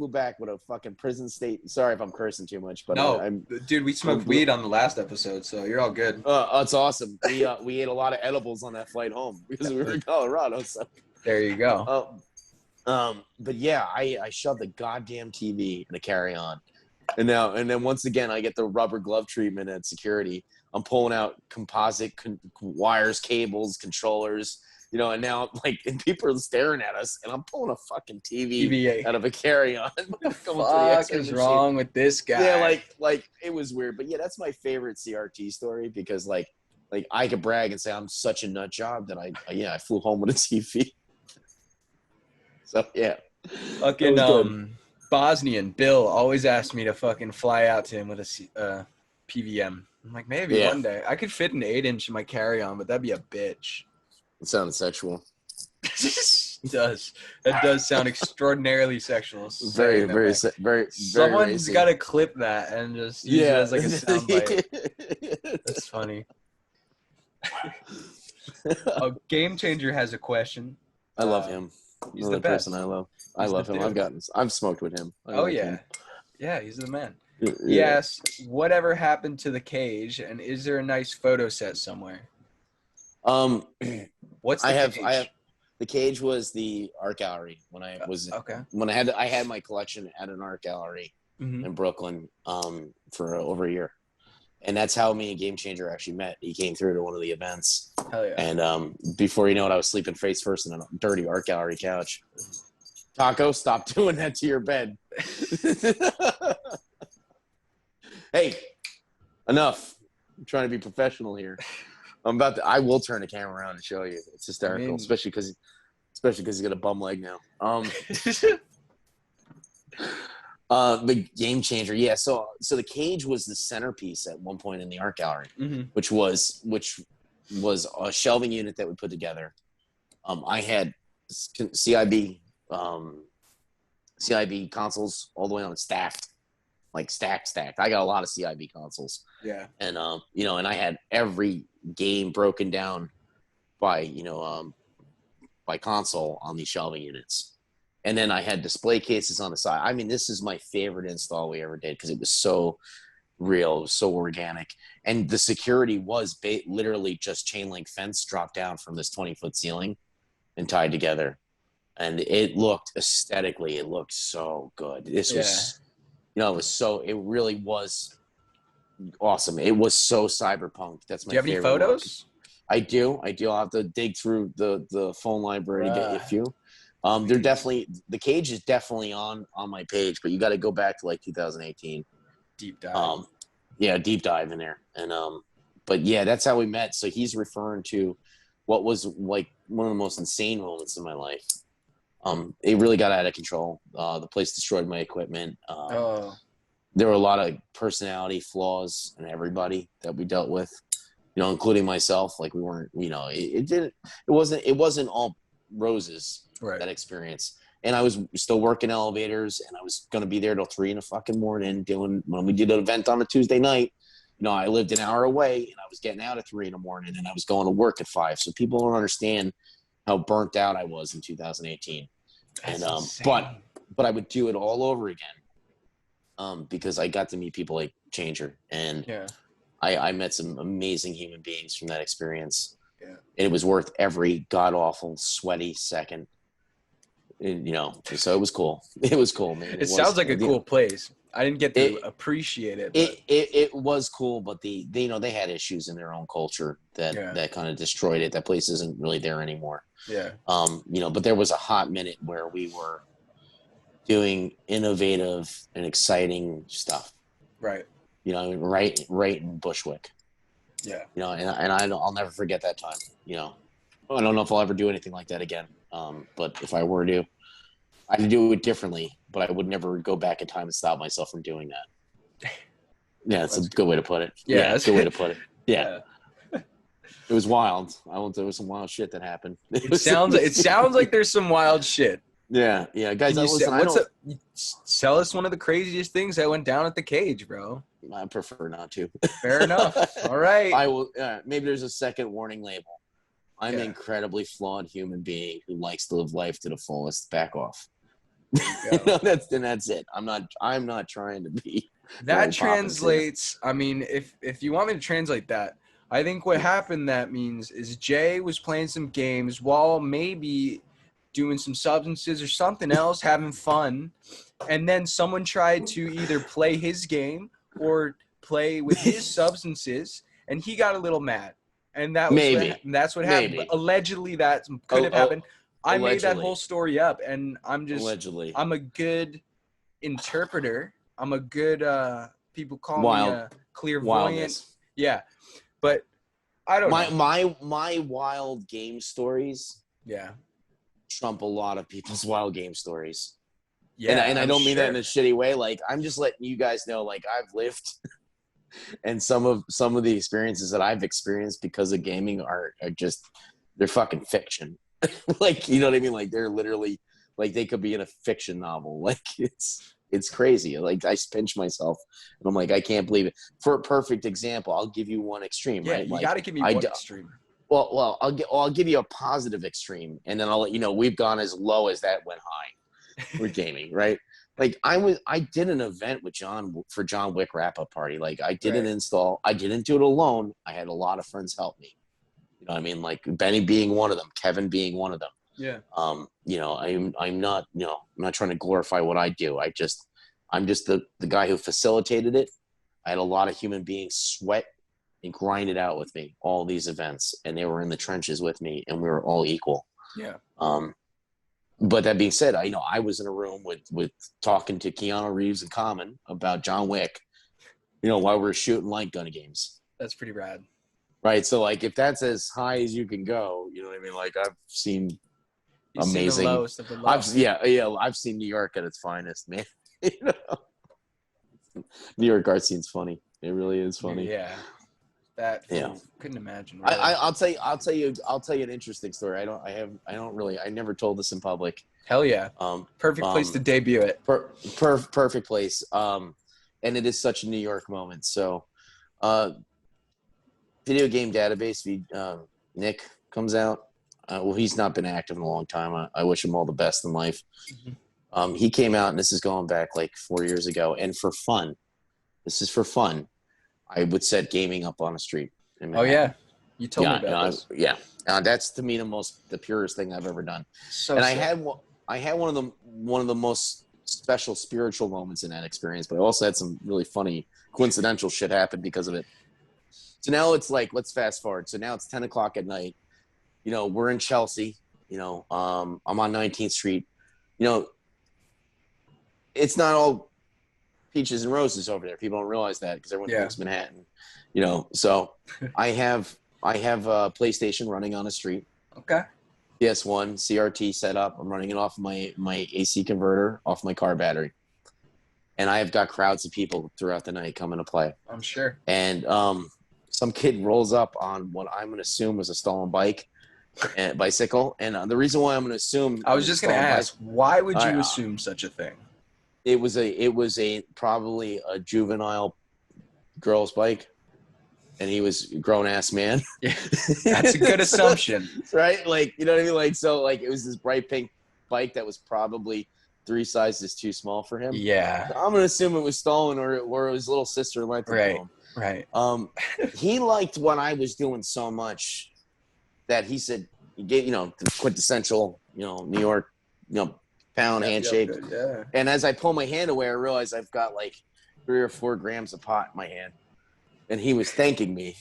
back with a fucking prison state. Sorry if I'm cursing too much, but no, dude, we smoked weed on the last episode, so you're all good. It's awesome. We ate a lot of edibles on that flight home because we were in Colorado. So there you go. But yeah, I shoved the goddamn TV in a carry-on, and then once again I get the rubber glove treatment at security. I'm pulling out composite wires, cables, controllers, and now and people are staring at us, and I'm pulling a fucking TV out of a carry-on. What the fuck is wrong with this guy? Yeah, like it was weird, but yeah, that's my favorite CRT story because like I could brag and say I'm such a nut job that I flew home with a TV. So yeah, fucking Bosnian Bill always asked me to fucking fly out to him with a PVM. I'm like, maybe one day. I could fit an 8-inch in my carry-on, but that'd be a bitch. It sounded sexual. It does. That does sound extraordinarily sexual. Very. Someone's got to clip that and just use it as like a soundbite. That's funny. Game Changer has a question. I love him. He's the best. Person I love him. I've smoked with him. Him. Yeah, he's the man. Yes. Whatever happened to the cage, and is there a nice photo set somewhere? What's the cage? I have the cage was the art gallery when I was when I had my collection at an art gallery in Brooklyn for over a year, and that's how me and Game Changer actually met. He came through to one of the events. Hell yeah! And before you know it, I was sleeping face first in a dirty art gallery couch. Taco, stop doing that to your bed. Hey, enough. I'm trying to be professional here. I will turn the camera around and show you. It's hysterical, especially because he's got a bum leg now. The Game Changer. Yeah. So the cage was the centerpiece at one point in the art gallery, which was a shelving unit that we put together. I had CIB, CIB consoles all the way on stacked, like stacked. I got a lot of CIB consoles. Yeah. And and I had every game broken down by by console on these shelving units. And then I had display cases on the side. I mean, this is my favorite install we ever did because it was so real, so organic, and the security was literally just chain link fence dropped down from this 20-foot ceiling and tied together, and it looked aesthetically, it looked so good. This was, it really was awesome. It was so cyberpunk. That's my favorite. Do you have any photos? I do. I'll have to dig through the phone library to get you a few. They're definitely, the cage is definitely on my page, but you got to go back to like 2018. Deep dive. Deep dive in there. And but yeah, that's how we met. So he's referring to what was like one of the most insane moments in my life. It really got out of control. The place destroyed my equipment. There were a lot of personality flaws in everybody that we dealt with, including myself. Like we weren't, it wasn't all roses, right, that experience. And I was still working elevators, and I was going to be there till 3 in the fucking morning when we did an event on a Tuesday night. I lived an hour away, and I was getting out at 3 in the morning, and I was going to work at 5. So people don't understand how burnt out I was in 2018. That's insane. But I would do it all over again, because I got to meet people like Changer, and I met some amazing human beings from that experience. Yeah. And it was worth every god-awful, sweaty second. So it was cool. It was cool, man. It sounds like a cool place. I didn't get to appreciate it. It was cool, but they had issues in their own culture that kind of destroyed it. That place isn't really there anymore. Yeah. But there was a hot minute where we were doing innovative and exciting stuff. Right. Right in Bushwick. Yeah. And I'll never forget that time. I don't know if I'll ever do anything like that again. But if I were to, I'd do it differently, but I would never go back in time and stop myself from doing that. Yeah, that's a good way to put it. Yeah, that's a good way to put it. Yeah. It was wild. There was some wild shit that happened. It sounds like there's some wild shit. Yeah, guys. Tell us one of the craziest things that went down at the cage, bro. I prefer not to. Fair enough. All right. I will. Maybe there's a second warning label. I'm an incredibly flawed human being who likes to live life to the fullest. Back off. That's it. I'm not trying to be. That translates. I mean, if you want me to translate that, I think what happened that means is Jay was playing some games while maybe doing some substances or something else, having fun, and then someone tried to either play his game or play with his substances, and he got a little mad. And that's what happened. But allegedly, that could have happened. I made that whole story up, and I'm a good interpreter. I'm a good, people call me a clairvoyant. Wildness. Yeah. But I don't know. My wild game stories trump a lot of people's wild game stories. Yeah. And I don't mean that in a shitty way. Like, I'm just letting you guys know, like, I've lived and some of the experiences that I've experienced because of gaming are just, they're fucking fiction. Like, you know what I mean? Like, they're literally, like, they could be in a fiction novel. Like, it's crazy. Like, I pinch myself and I'm like, I can't believe it. For a perfect example, I'll give you one extreme, right? You got to give me one extreme. Well, I'll give you a positive extreme, and then I'll let you know we've gone as low as that went high with gaming, right? Like, I did an event with for John Wick wrap-up party. Like, I did an install. I didn't do it alone. I had a lot of friends help me. You know what I mean? Like, Benny being one of them, Kevin being one of them. Yeah. I'm not trying to glorify what I do. I'm just the guy who facilitated it. I had a lot of human beings sweat and grind it out with me, all these events, and they were in the trenches with me, and we were all equal. Yeah. But that being said, I was in a room with talking to Keanu Reeves and Common about John Wick, while we were shooting light gun games. That's pretty rad. Right. So, like, if that's as high as you can go, you know what I mean? Like, I've seen amazing. Seen the lowest of the low. I've seen New York at its finest, man. New York art scene's funny. It really is funny. Yeah. That Yeah. couldn't imagine. Really. I'll tell you an interesting story. I never told this in public. Hell yeah. Perfect place to debut it. Perfect place. And it is such a New York moment. So, video game database, Nick comes out. Well, he's not been active in a long time. I wish him all the best in life. Mm-hmm. He came out, and this is going back like 4 years ago. And for fun, I would set gaming up on a street. Oh yeah, you told me about this. Yeah, that's to me the purest thing I've ever done. So and sick. I had one of the most special spiritual moments in that experience, but I also had some really funny coincidental shit happen because of it. So now it's like, let's fast forward. So now it's 10 o'clock at night. You know, we're in Chelsea. You know, I'm on 19th Street. You know, it's not all peaches and roses over there. People don't realize that because everyone thinks Manhattan. You know, so I have a PlayStation running on a street. Okay. PS1 CRT set up. I'm running it off my AC converter off my car battery, and I have got crowds of people throughout the night coming to play. I'm sure. And some kid rolls up on what I'm going to assume was a stolen bicycle. And the reason why I'm going to assume I was just going to ask, why would you assume such a thing? It was probably a juvenile girl's bike, and he was a grown ass man. Yeah, that's a good assumption, right? Like, you know what I mean? Like, so like it was this bright pink bike that was probably 3 sizes too small for him. Yeah, I'm gonna assume it was stolen, or his little sister lent it to him. Right. He liked what I was doing so much that he said, the quintessential, New York, pound handshake. Yeah. And as I pull my hand away, I realize I've got like 3 or 4 grams of pot in my hand, and he was thanking me.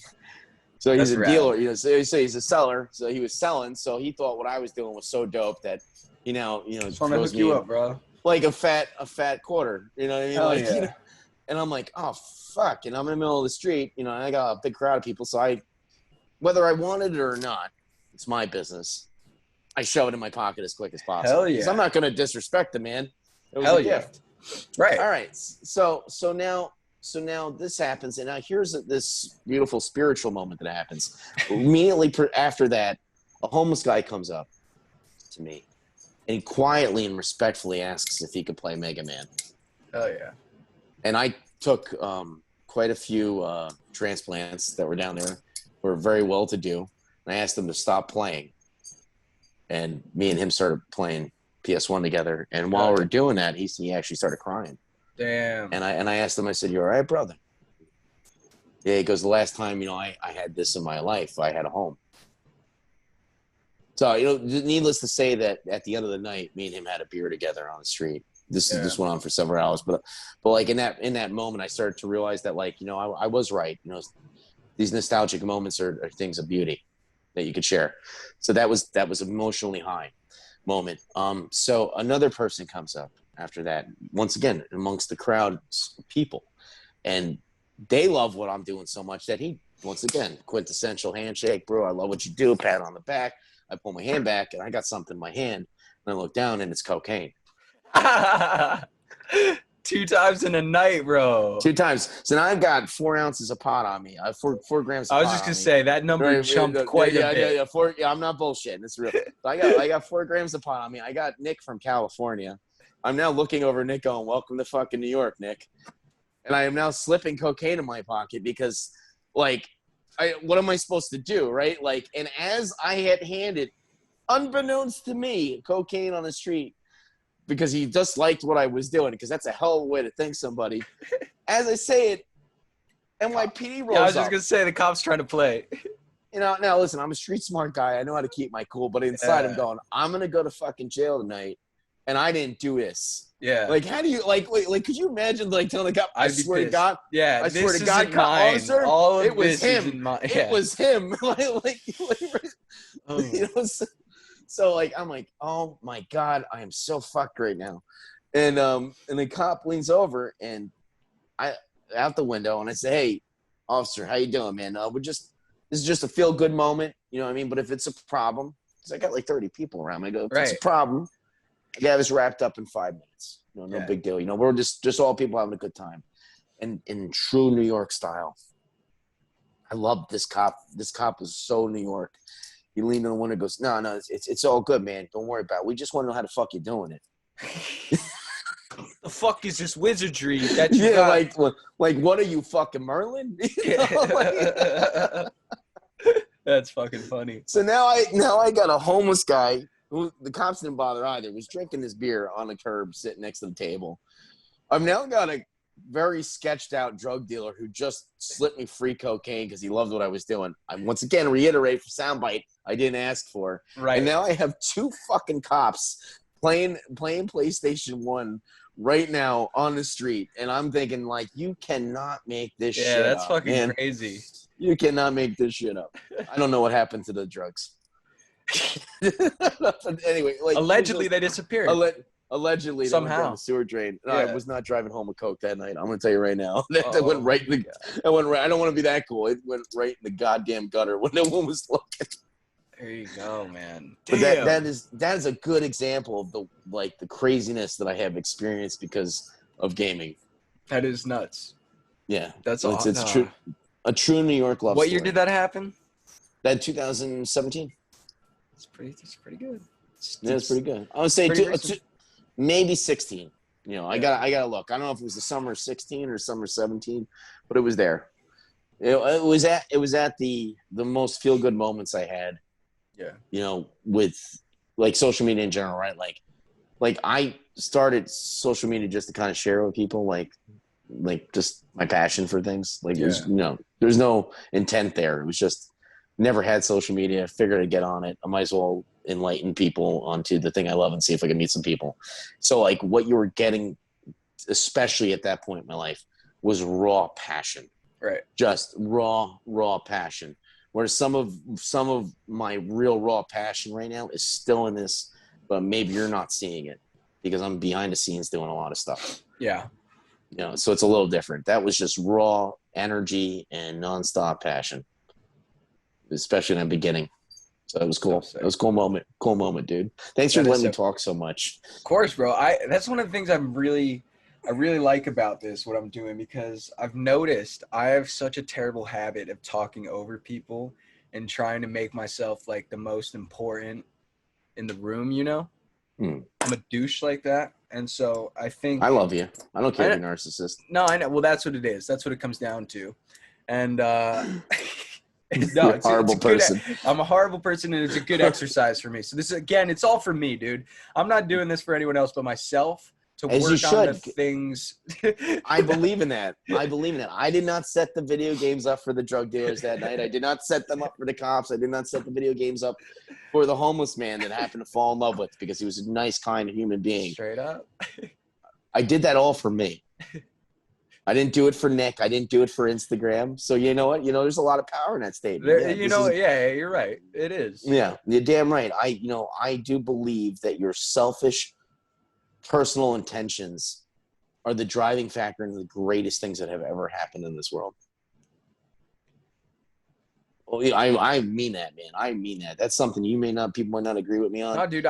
So he's a dealer, so he's a seller. So he was selling. So he thought what I was doing was so dope that, just want to hook you up, bro. Like a fat quarter, you know what I mean? Hell like, yeah. And I'm like, oh fuck! And I'm in the middle of the street, and I got a big crowd of people. So whether I wanted it or not, it's my business. I shove it in my pocket as quick as possible. Hell yeah! Because I'm not going to disrespect the man. It was Hell a yeah! gift. Right. All right. So now this happens, and now here's this beautiful spiritual moment that happens. Immediately after that, a homeless guy comes up to me, and he quietly and respectfully asks if he could play Mega Man. Hell yeah! And I took quite a few transplants that were down there, who were very well to do. And I asked them to stop playing. And me and him started playing PS1 together. And while we were doing that, he actually started crying. Damn. And I asked him, I said, "You all right, brother?" Yeah, he goes, "The last time, I had this in my life, I had a home." So, needless to say that at the end of the night, me and him had a beer together on the street. This went on for several hours, but like in that moment, I started to realize that, like, I was right. These nostalgic moments are things of beauty that you could share. So that was emotionally high moment. So another person comes up after that, once again amongst the crowd of people, and they love what I'm doing so much that he, once again, quintessential handshake, bro. I love what you do. Pat on the back. I pull my hand back, and I got something in my hand, and I look down, and it's cocaine. 2 times in a night, bro. 2 times. So now I've got 4 ounces of pot on me. I have 4 grams of pot. I was just gonna say that number jumped quite a bit. Yeah, I'm not bullshitting. It's real. So I got 4 grams of pot on me. I got Nick from California. I'm now looking over Nick going, "Welcome to fucking New York, Nick." And I am now slipping cocaine in my pocket because, like, what am I supposed to do, right? Like, and as I had handed, unbeknownst to me, cocaine on the street, because he just liked what I was doing, because that's a hell of a way to thank somebody. As I say it, NYPD rolls up. I was just going to say, the cop's trying to play. Now listen, I'm a street smart guy. I know how to keep my cool, but inside I'm going, I'm going to go to fucking jail tonight, and I didn't do this. Yeah. Like, how do you, like, could you imagine, like, telling the cop, I swear to God. Yeah, I swear to God, cop officer, it was him. It was him. So, like, I'm like, oh my God, I am so fucked right now. And the cop leans over and out the window, and I say, "Hey, officer, how you doing, man? This is just a feel good moment, you know what I mean? But if it's a problem," because I got like 30 people around me, I go, "If it's a problem, I got this wrapped up in 5 minutes. No big deal. We're just all people having a good time." And in true New York style, I love this cop. This cop was so New York. He leaned on the window and goes, no, it's all good, man. Don't worry about it. We just want to know how the fuck you're doing it. The fuck is this wizardry that you got? like what are you, fucking Merlin? That's fucking funny. So now I got a homeless guy who the cops didn't bother either. Was drinking his beer on the curb, sitting next to the table. I've now got a very sketched out drug dealer who just slipped me free cocaine because he loved what I was doing. I once again reiterate for soundbite I didn't ask for. Right. And now I have 2 fucking cops playing PlayStation 1 right now on the street, and I'm thinking like, you cannot make this shit up. Yeah, that's fucking man. crazy. You cannot make this shit up. I don't know what happened to the drugs. Anyway, like allegedly they disappeared. Allegedly, somehow down the sewer drain. No, yeah. I was not driving home with coke that night. I'm going to tell you right now. That went right in the. It went right. I don't want to be that cool. It went right in the goddamn gutter when no one was looking. There you go, man. But that is a good example of the craziness that I have experienced because of gaming. That is nuts. Yeah, that's awesome. It's true. A true New York love story. What year did that happen? That 2017. It's pretty good. It's pretty good. I would say maybe 16. You know, I gotta look. I don't know if it was the summer of 16 or summer 17, but it was there. It was at the most feel good moments I had. Yeah. You know, with like social media in general, right? Like I started social media just to kind of share with people, like just my passion for things. Like it was, there's no intent there. It was just never had social media. Figured I'd get on it. I might as well enlighten people onto the thing I love and see if I can meet some people. So like what you were getting, especially at that point in my life, was raw passion. Right. Just raw passion. Whereas some of my real raw passion right now is still in this, but maybe you're not seeing it because I'm behind the scenes doing a lot of stuff. Yeah. You know, so it's a little different. That was just raw energy and nonstop passion, especially in the beginning. So it was cool. It was a cool moment. Cool moment, dude. Thanks for letting me talk so much. Of course, bro. That's one of the things I really like about this, what I'm doing, because I've noticed I have such a terrible habit of talking over people and trying to make myself like the most important in the room, you know? I'm a douche like that. And so I think I love you. I don't care if you're a narcissist. No, I know. Well, that's what it is. That's what it comes down to. And you're a horrible person. I'm a horrible person, and it's a good exercise for me. So this is, again, it's all for me, dude. I'm not doing this for anyone else but myself to As work on the things. I believe in that. I did not set the video games up for the drug dealers that night. I did not set them up for the cops. I did not set the video games up for the homeless man that happened to fall in love with because he was a nice, kind human being. Straight up. I did that all for me. I didn't do it for Nick. I didn't do it for Instagram. So you know what? You know, there's a lot of power in that statement. You're right. It is. Yeah, you're damn right. I do believe that your selfish personal intentions are the driving factor in the greatest things that have ever happened in this world. Oh, yeah, I mean that, man. I mean that. That's something people might not agree with me on. No, dude,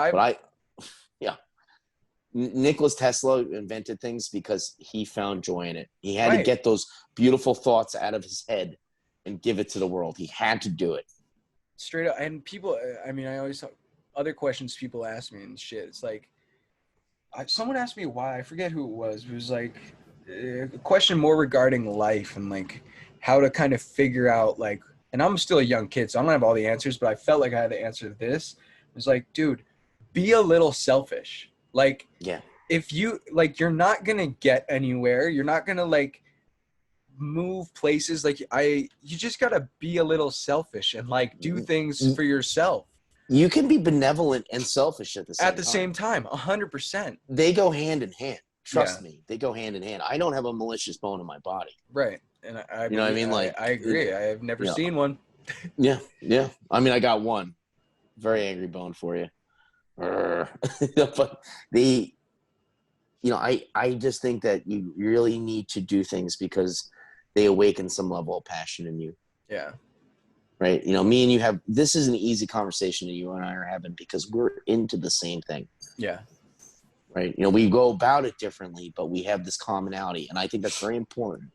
Nikola Tesla invented things because he found joy in it. He had to get those beautiful thoughts out of his head and give it to the world. He had to do it. Straight up. And people, I mean, I always other questions people ask me and shit. It's like, someone asked me why. I forget who it was. It was like a question more regarding life and like how to kind of figure out like, and I'm still a young kid, so I don't have all the answers, but I felt like I had the answer to this. It was like, dude, be a little selfish. Like, if you like, you're not gonna get anywhere. You're not gonna like move places. Like, you just gotta be a little selfish and like do things for yourself. You can be benevolent and selfish at the same time. 100%. They go hand in hand. Trust me, they go hand in hand. I don't have a malicious bone in my body. Right, and you know what I mean? Like, I agree. I have never seen one. Yeah. I mean, I got one very angry bone for you. But I just think that you really need to do things because they awaken some level of passion in you. Yeah. Right. You know, me and you this is an easy conversation that you and I are having because we're into the same thing. Yeah. Right. You know, we go about it differently, but we have this commonality. And I think that's very important.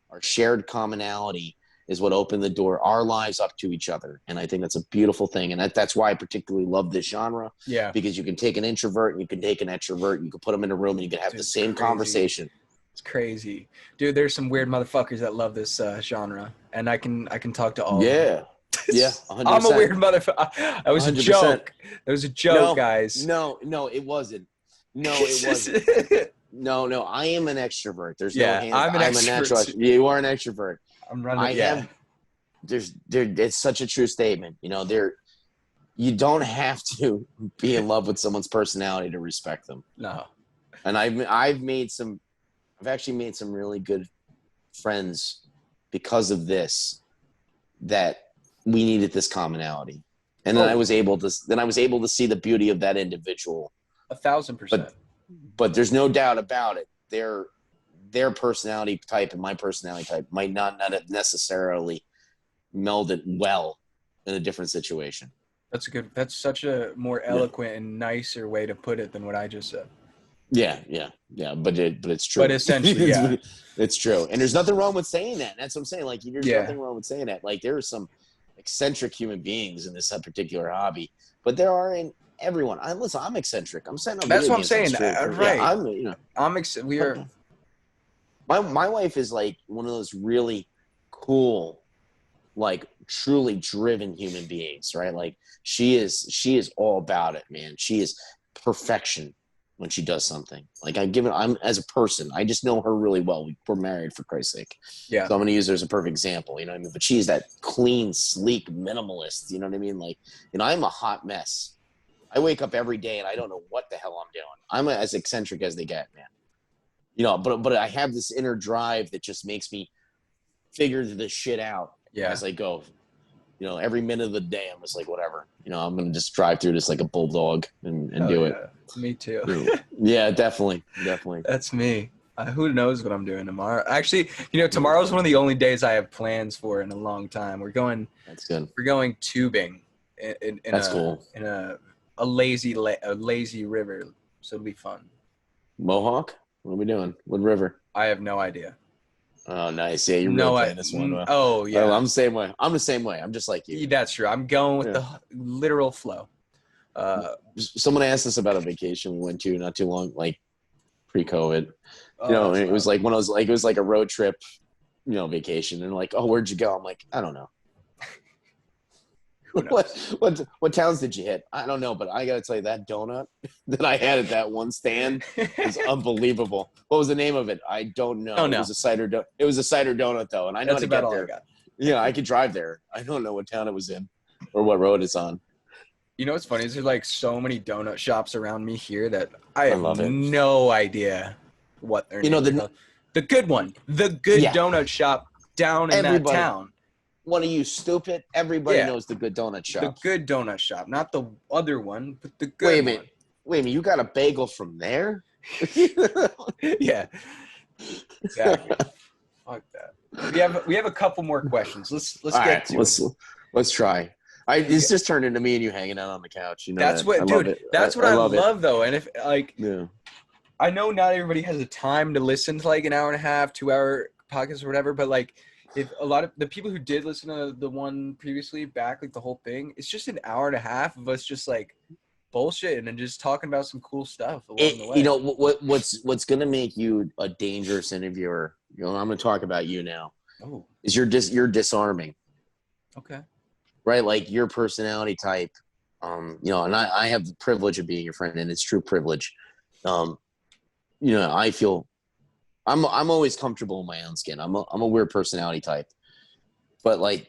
Our shared commonality is what opened the door, our lives up to each other. And I think that's a beautiful thing. And that's why I particularly love this genre. Yeah. Because you can take an introvert and you can take an extrovert, and you can put them in a room and you can have the same conversation. It's crazy. Dude, there's some weird motherfuckers that love this genre. And I can talk to all of them. Yeah, 100%. I'm a weird motherfucker. That was 100%. A joke. That was a joke, guys. No, it wasn't. No, it wasn't. No, I am an extrovert. There's no hands. I'm a natural. You are an extrovert. I'm running. It's such a true statement. You know, you don't have to be in love with someone's personality to respect them. No. And I've actually made some really good friends because of this, that we needed this commonality. And then I was able to see the beauty of that individual. 1,000%. But there's no doubt about it. Their personality type and my personality type might not necessarily meld it well in a different situation. That's such a more eloquent and nicer way to put it than what I just said. Yeah. But it's true. But essentially, yeah. It's true. And there's nothing wrong with saying that. That's what I'm saying. Like, there's nothing wrong with saying that. Like, there are some eccentric human beings in this particular hobby, but there are in everyone. I'm eccentric. I'm saying that's what I'm saying. Right. Yeah, My wife is like one of those really cool, like truly driven human beings, right? Like she is all about it, man. She is perfection when she does something. Like I'm as a person, I just know her really well. We're married, for Christ's sake. Yeah. So I'm going to use her as a perfect example, you know what I mean? But she's that clean, sleek minimalist, you know what I mean? Like, I'm a hot mess. I wake up every day and I don't know what the hell I'm doing. I'm as eccentric as they get, man. You know, but I have this inner drive that just makes me figure this shit out as I go. You know, every minute of the day, I'm just like, whatever. You know, I'm going to just drive through this like a bulldog and do it. Me too. Yeah, definitely. That's me. Who knows what I'm doing tomorrow? Actually, tomorrow's one of the only days I have plans for in a long time. That's good. We're going tubing. That's cool. In a lazy river, so it'll be fun. Mohawk? What are we doing? What river? I have no idea. Oh, nice. Yeah, you're really playing this one. Oh, yeah. I'm the same way. I'm the same way. I'm just like you. That's true. I'm going with the literal flow. Someone asked us about a vacation we went to not too long, like pre-COVID. It was like one of those, like, it was like a road trip, vacation. And like, oh, where'd you go? I'm like, I don't know. What towns did you hit? I don't know, but I gotta tell you, that donut that I had at that one stand is unbelievable. What was the name of it? I don't know. It was a cider donut though, and I know how to get there. I got. Yeah, I could drive there. I don't know what town it was in or what road it's on. You know what's funny is there's like so many donut shops around me here that I have no idea what their name is. The good one, the good donut shop down in that town. What are you, stupid? Everybody knows the good donut shop. The good donut shop, not the other one, but the good one. Wait a minute. You got a bagel from there? Yeah. Exactly. Fuck that. We have a couple more questions. Let's get to it. Let's try. It's just turned into me and you hanging out on the couch. You know, that's what, dude. That's what I love though. And if I know not everybody has the time to listen to like an hour and a half, 2 hour podcast or whatever, but like, if a lot of the people who did listen to the one previously back, like the whole thing, it's just an hour and a half of us just like bullshitting and just talking about some cool stuff along the way. You know what's gonna make you a dangerous interviewer? I'm gonna talk about you now. Oh, is you're disarming. Okay. Right, like your personality type. And I have the privilege of being your friend, and it's true privilege. I feel. I'm always comfortable in my own skin. I'm a weird personality type, but like,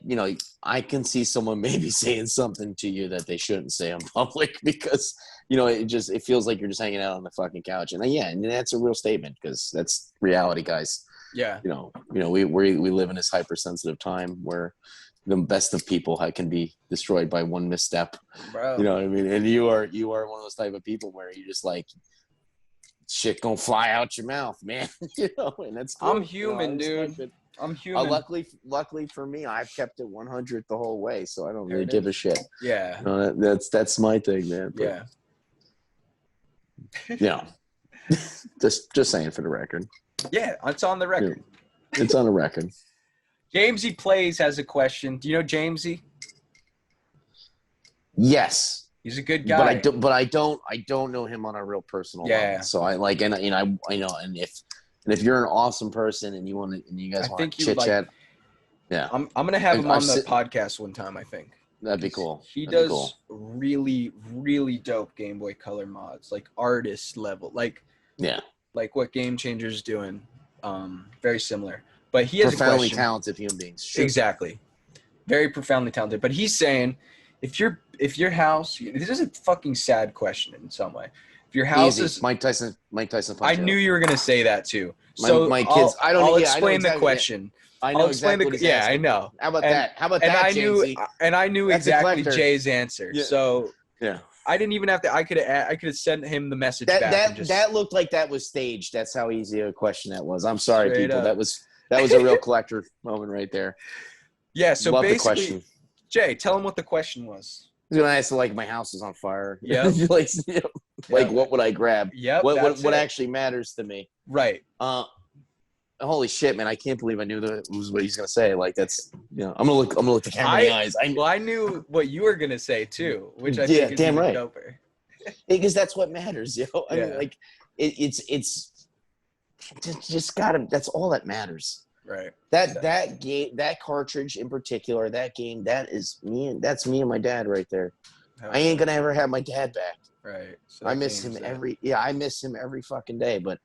I can see someone maybe saying something to you that they shouldn't say in public because, it feels like you're just hanging out on the fucking couch. And and that's a real statement because that's reality, guys. Yeah. We live in this hypersensitive time where the best of people can be destroyed by one misstep. Bro. You know what I mean? And you are one of those type of people where you just like, shit gonna fly out your mouth, man. And that's cool. I'm human, dude. I'm human. Luckily for me, I've kept it 100 the whole way, so I don't really give a shit. Yeah. That's my thing, man. But, just saying for the record. Yeah, it's on the record. Yeah. It's on the record. Jamesy Plays has a question. Do you know Jamesy? Yes. He's a good guy. But I don't know him on a real personal level. So I like, and you know, I know, and if you're an awesome person and you want to, and you guys want to chit chat, yeah, I'm gonna have him on the podcast one time. I think that'd be cool. He does really, really dope Game Boy Color mods, like artist level, like what Game Changer's doing. Very similar, but he has profoundly talented human beings. Sure. Exactly, very profoundly talented. But he's saying, if your house, this is a fucking sad question in some way. If your house is Mike Tyson. I knew you were gonna say that too. So my kids. I'll explain the question. I know exactly. I know. How about that? How about that, Jamesy? I knew exactly Jay's answer. Yeah. So yeah, I didn't even have to. I could have sent him the message back. That looked like that was staged. That's how easy a question that was. I'm sorry, people. That was a real collector moment right there. Yeah. So love basically, the question. Jay, tell him what the question was. I was gonna ask, like, my house is on fire. Yeah. Like, what would I grab? Yeah. What actually matters to me? Right. Holy shit, man! I can't believe I knew that was what he's gonna say. Like, that's, you know, I'm gonna look the camera in the eyes. I knew what you were gonna say too, which I think is damn right. doper. Because that's what matters, yo. I mean, like, it's just gotta. That's all that matters. Right. That game, that cartridge in particular, that game, that's me and my dad right there. I ain't gonna ever have my dad back. Right. So I miss him I miss him every fucking day. But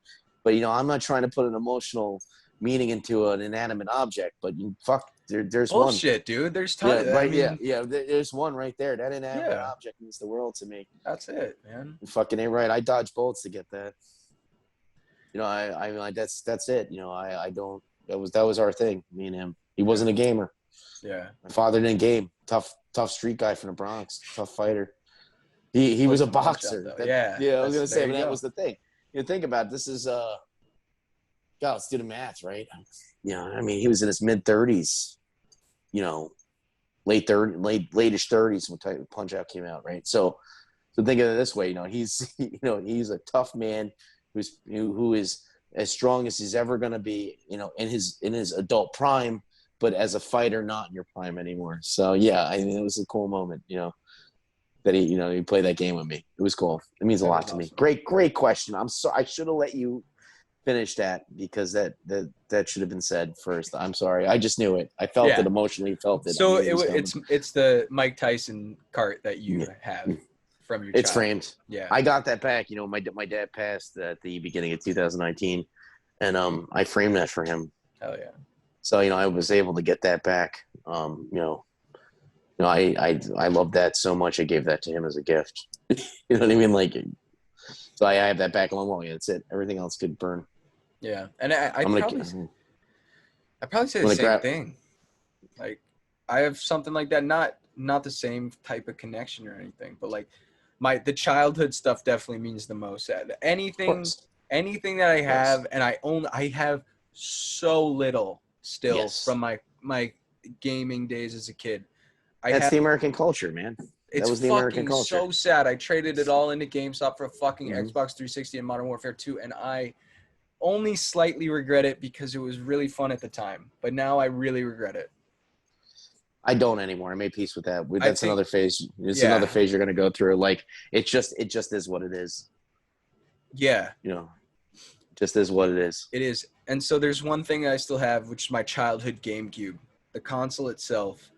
you know, I'm not trying to put an emotional meaning into an inanimate object. But there's one. Bullshit, dude. There's tons. Yeah, right. There's one right there. That inanimate object means the world to me. That's it, man. You fucking ain't right. I dodged bullets to get that. You know, I mean, that's it. You know, I don't. That was our thing, me and him. He wasn't a gamer. Yeah. My father didn't game. Tough street guy from the Bronx. Tough fighter. He was a boxer. Yeah. I was gonna say, but that was the thing. You think about it, this is God, let's do the math, right? You know, I mean, he was in his mid 30s. You know, late-ish 30s when Punch-Out came out, right? So think of it this way. You know, he's a tough man who is as strong as he's ever going to be, you know, in his adult prime, but as a fighter, not in your prime anymore. So yeah, I mean, it was a cool moment, you know, that he played that game with me. It was cool. It means a lot to me. Great question. I should have let you finish that because that should have been said first. I'm sorry. I just knew it. I felt it emotionally. Felt it. So it's the Mike Tyson cart that you have. From your it's child. Framed. Yeah, I got that back. You know, my dad passed at the beginning of 2019, and I framed that for him. Hell yeah! So you know, I was able to get that back. You know, I love that so much. I gave that to him as a gift. You know what I mean? Like, so I have that back on the wall. Yeah, that's it. Everything else could burn. Yeah, and I probably say the same thing. Like, I have something like that. Not the same type of connection or anything, but like the childhood stuff definitely means the most. Anything that I have, and I have so little still from my gaming days as a kid. That's the American culture, man. That was the American culture. So sad. I traded it all into GameStop for a fucking Xbox 360 and Modern Warfare 2, and I only slightly regret it because it was really fun at the time. But now I really regret it. I don't anymore. I made peace with that. That's another phase. It's another phase you're going to go through. Like, it just is what it is. Yeah. You know, just is what it is. It is. And so there's one thing I still have, which is my childhood GameCube. The console itself.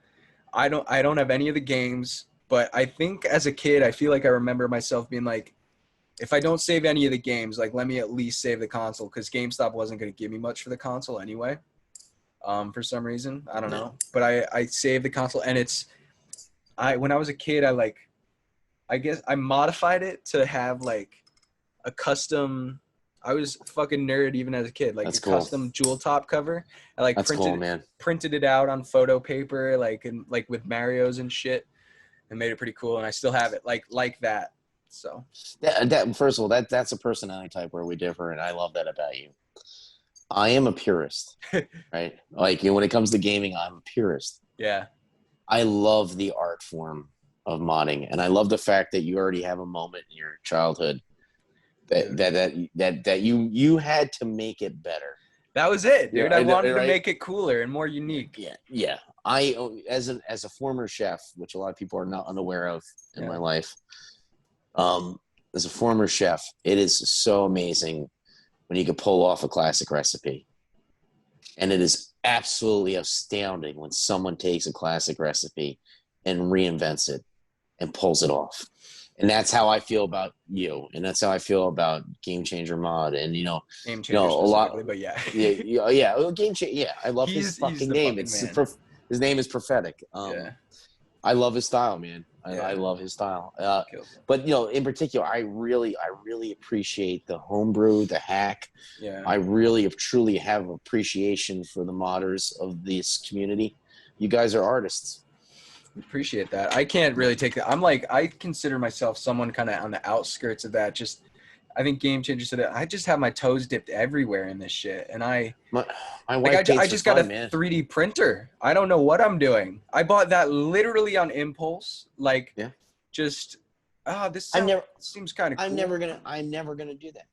I don't have any of the games, but I think as a kid, I feel like I remember myself being like, if I don't save any of the games, like, let me at least save the console, because GameStop wasn't going to give me much for the console anyway. For some reason, I don't know, but I saved the console, and when I was a kid, I guess I modified it to have like a custom. I was a fucking nerd even as a kid, like custom jewel top cover. I printed it out on photo paper, like with Mario's and shit, and made it pretty cool. And I still have it like that. So that first of all, that's a personality type where we differ, and I love that about you. I am a purist, right? Like, when it comes to gaming, I'm a purist. Yeah. I love the art form of modding, and I love the fact that you already have a moment in your childhood that you had to make it better. That was it, dude. Yeah, I wanted to make it cooler and more unique. Yeah. I, as a former chef, which a lot of people are not unaware of in my life, as a former chef, it is so amazing when you can pull off a classic recipe. And it is absolutely astounding when someone takes a classic recipe and reinvents it and pulls it off. And that's how I feel about you, and that's how I feel about Game Changer Mod, and Game Changer a lot. But yeah, well, Game Changer. Yeah, I love his fucking name. His name is prophetic. I love his style, man. I love his style. But in particular, I really appreciate the homebrew, the hack. Yeah. I really truly have appreciation for the modders of this community. You guys are artists. Appreciate that. I can't really take that. I consider myself someone kind of on the outskirts of that. I think Game Changer said it. I just have my toes dipped everywhere in this shit, and my wife I just got a 3D printer. I don't know what I'm doing. I bought that literally on impulse. This seems kind of cool. I'm never gonna do that.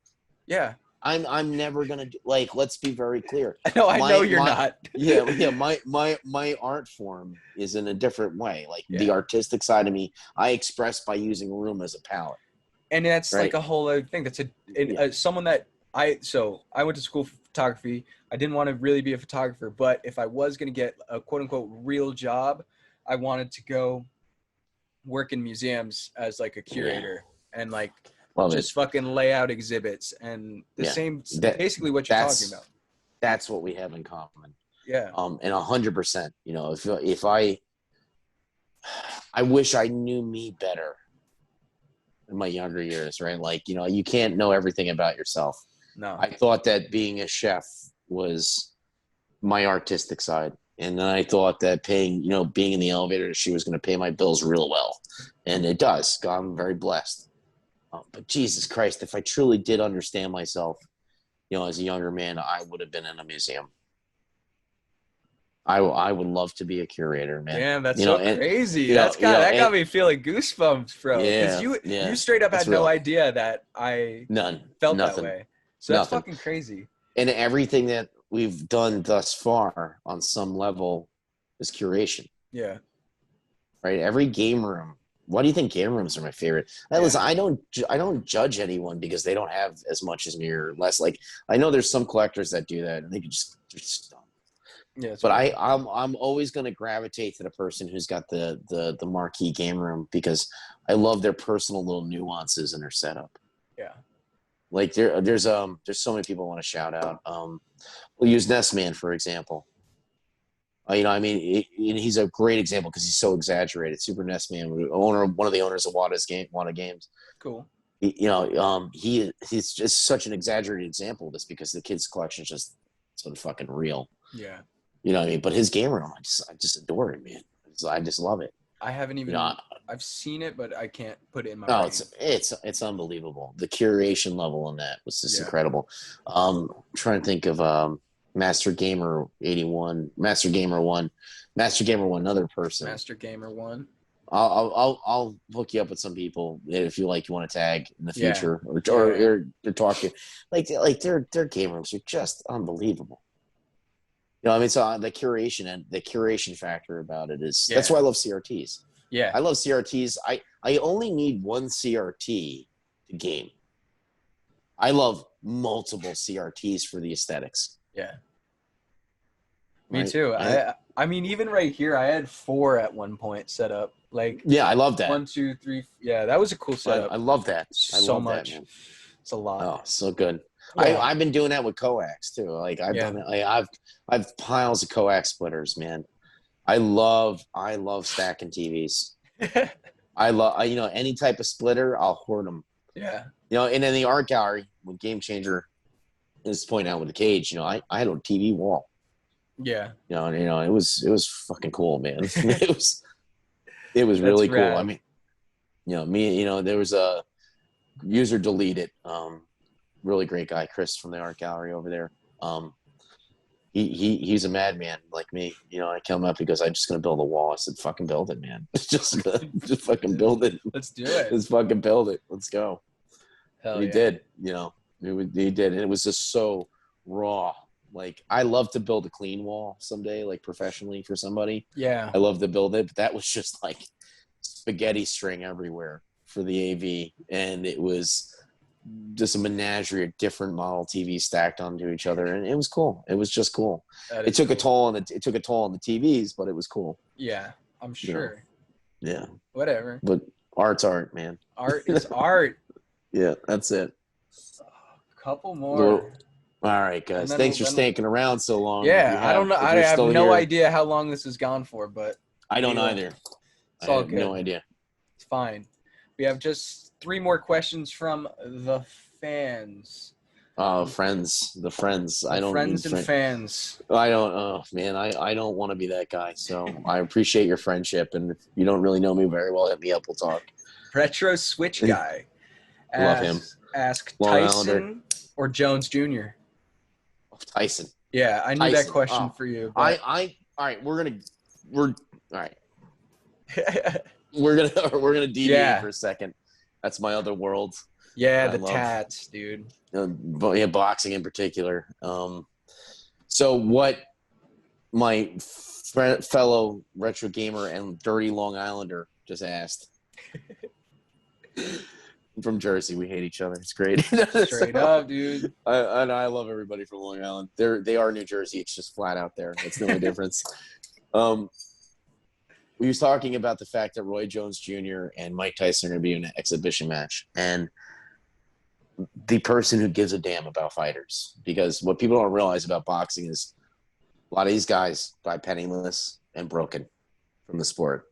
Yeah. I'm never gonna do, let's be very clear. I know you're not. My art form is in a different way. The artistic side of me, I express by using room as a palette. And that's like a whole other thing. That's someone that I went to school for photography. I didn't want to really be a photographer, but if I was gonna get a quote unquote real job, I wanted to go work in museums as a curator and fucking lay out exhibits and basically what you're talking about. That's what we have in common. Yeah. And 100%, if I wish I knew me better in my younger years, right? You can't know everything about yourself. No. I thought that being a chef was my artistic side. And then I thought that being in the elevator, she was going to pay my bills real well. And it does. I'm very blessed. But Jesus Christ, if I truly did understand myself, as a younger man, I would have been in a museum. I would love to be a curator, man. Damn, that's crazy. That got me feeling goosebumps, bro. Because you straight up had no idea that I felt that way. So that's fucking crazy. And everything that we've done thus far on some level is curation. Yeah. Right? Every game room. Why do you think game rooms are my favorite? Listen, I don't judge anyone because they don't have as much as me or less. I know there's some collectors that do that and they're just dumb. Yeah, but I'm always going to gravitate to the person who's got the marquee game room because I love their personal little nuances in their setup. Yeah. There's so many people I want to shout out. We'll use Nestman for example. He's a great example because he's so exaggerated. Super Nestman, one of the owners of Wada Games. Cool. He's just such an exaggerated example of this because the kid's collection is just so fucking real. Yeah. But his game room, I just adore it, man. I just love it. I haven't even. I've seen it, but I can't put it in my. Oh, it's unbelievable. The curation level on that was just incredible. I'm trying to think of Master Gamer 81, Master Gamer 1, another person. Master Gamer 1. I'll hook you up with some people if you want to tag in the future or talk to you. Their game rooms are just unbelievable. So the curation factor about it is that's why I love CRTs. Yeah, I love CRTs. I only need one CRT to game. I love multiple CRTs for the aesthetics. Yeah. Me too. I mean, even right here, I had 4 at one point set up. I love that. 1, 2, 3. Yeah, that was a cool setup. I love that. So much. That, it's a lot. Oh, so good. Yeah. I've been doing that with coax too. I've piles of coax splitters, man. I love stacking TVs. I love any type of splitter. I'll hoard them. Yeah. And in the art gallery with Game Changer is pointing out with the cage. I had a TV wall. Yeah. It was fucking cool, man. It was really cool. Rad. I mean, there was a user deleted. Really great guy, Chris from the art gallery over there. He's a madman like me. I come up because I'm just gonna build a wall. I said, "Fucking build it, man. just fucking build it. Let's do it. Let's fucking build it. Let's go." Hell he did. He did, and it was just so raw Like, I love to build a clean wall someday, like professionally for somebody. Yeah. I love to build it, but that was just like spaghetti string everywhere for the AV, and it was just a menagerie of different model TVs stacked onto each other, and it was cool. It was just cool. It took a toll on the TVs, but it was cool. Yeah, I'm sure. Yeah. Whatever. But art's art, man. Art is art. Yeah, that's it. A couple more. All right, guys. Thanks for sticking around so long. Yeah, I don't know. I have no idea how long this has gone for, but I don't either. It's all good. No idea. It's fine. We have just 3 more questions from the fans. Friends. The friends. I don't friends and fans. I don't. Oh man, I don't want to be that guy. So I appreciate your friendship, and if you don't really know me very well, hit me up. We'll talk. Retro Switch guy. Love him. Ask Tyson or Jones Jr. Tyson. Yeah, I knew that question for you. But... all right. We're all right. we're gonna deviate for a second. That's my other world. Yeah, the tats, dude. But yeah, boxing in particular. So what my fellow retro gamer and dirty Long Islander just asked. From Jersey, we hate each other. It's great. Straight up, dude. I love everybody from Long Island. They are New Jersey. It's just flat out there. That's the only difference. We was talking about the fact that Roy Jones Jr. and Mike Tyson are going to be in an exhibition match, and the person who gives a damn about fighters, because what people don't realize about boxing is a lot of these guys die penniless and broken from the sport.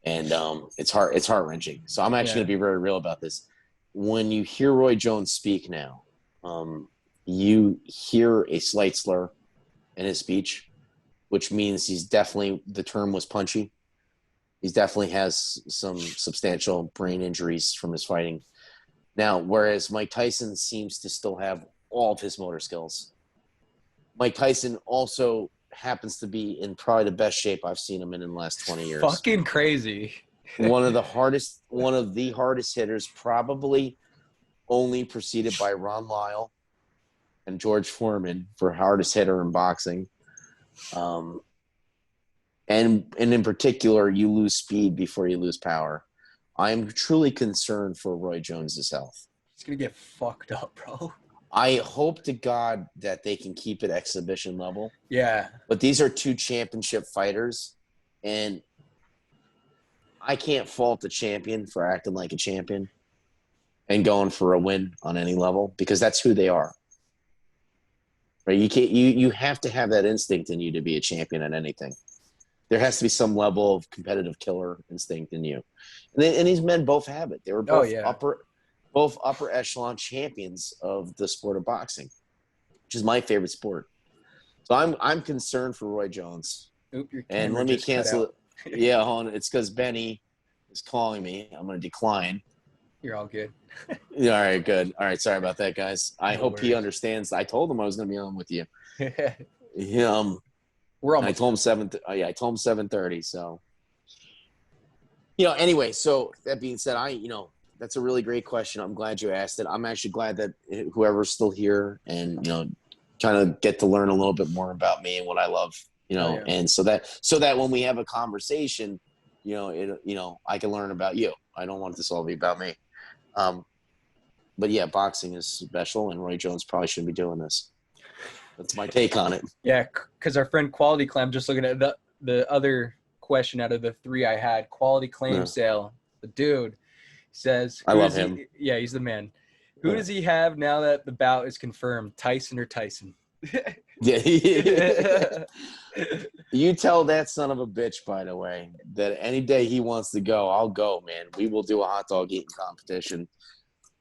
And it's heart-wrenching. So I'm actually going to be very real about this. When you hear Roy Jones speak now, you hear a slight slur in his speech, which means the term was punchy. He definitely has some substantial brain injuries from his fighting. Now, whereas Mike Tyson seems to still have all of his motor skills. Mike Tyson also happens to be in probably the best shape I've seen him in the last 20 years. Fucking crazy. one of the hardest hitters, probably only preceded by Ron Lyle and George Foreman for hardest hitter in boxing. And in particular, you lose speed before you lose power. I am truly concerned for Roy Jones's health. He's going to get fucked up, bro. I hope to God that they can keep it exhibition level. Yeah. But these are 2 championship fighters, and I can't fault the champion for acting like a champion and going for a win on any level, because that's who they are. Right? You have to have that instinct in you to be a champion at anything. There has to be some level of competitive killer instinct in you. And these men both have it. They were both upper echelon champions of the sport of boxing, which is my favorite sport. So I'm concerned for Roy Jones. And let me cancel it. Yeah, hold on. It's because Benny is calling me. I'm going to decline. You're all good. Yeah, all right, good. All right, sorry about that, guys. I hope he understands. I told him I was going to be on with you. We're almost. I told him 7:30. So, anyway. So that being said, that's a really great question. I'm glad you asked it. I'm actually glad that whoever's still here and kind of get to learn a little bit more about me and what I love. And so that when we have a conversation, I can learn about you. I don't want this all to be about me. But yeah, boxing is special, and Roy Jones probably shouldn't be doing this. That's my take on it. Yeah, because our friend Quality Clam, just looking at the other question out of the 3 I had, Quality Claim Sale, the dude says, I love him. Yeah, he's the man. Who does he have now that the bout is confirmed, Tyson or Tyson? Yeah. You tell that son of a bitch, by the way, that any day he wants to go, I'll go, man. We will do a hot dog eating competition.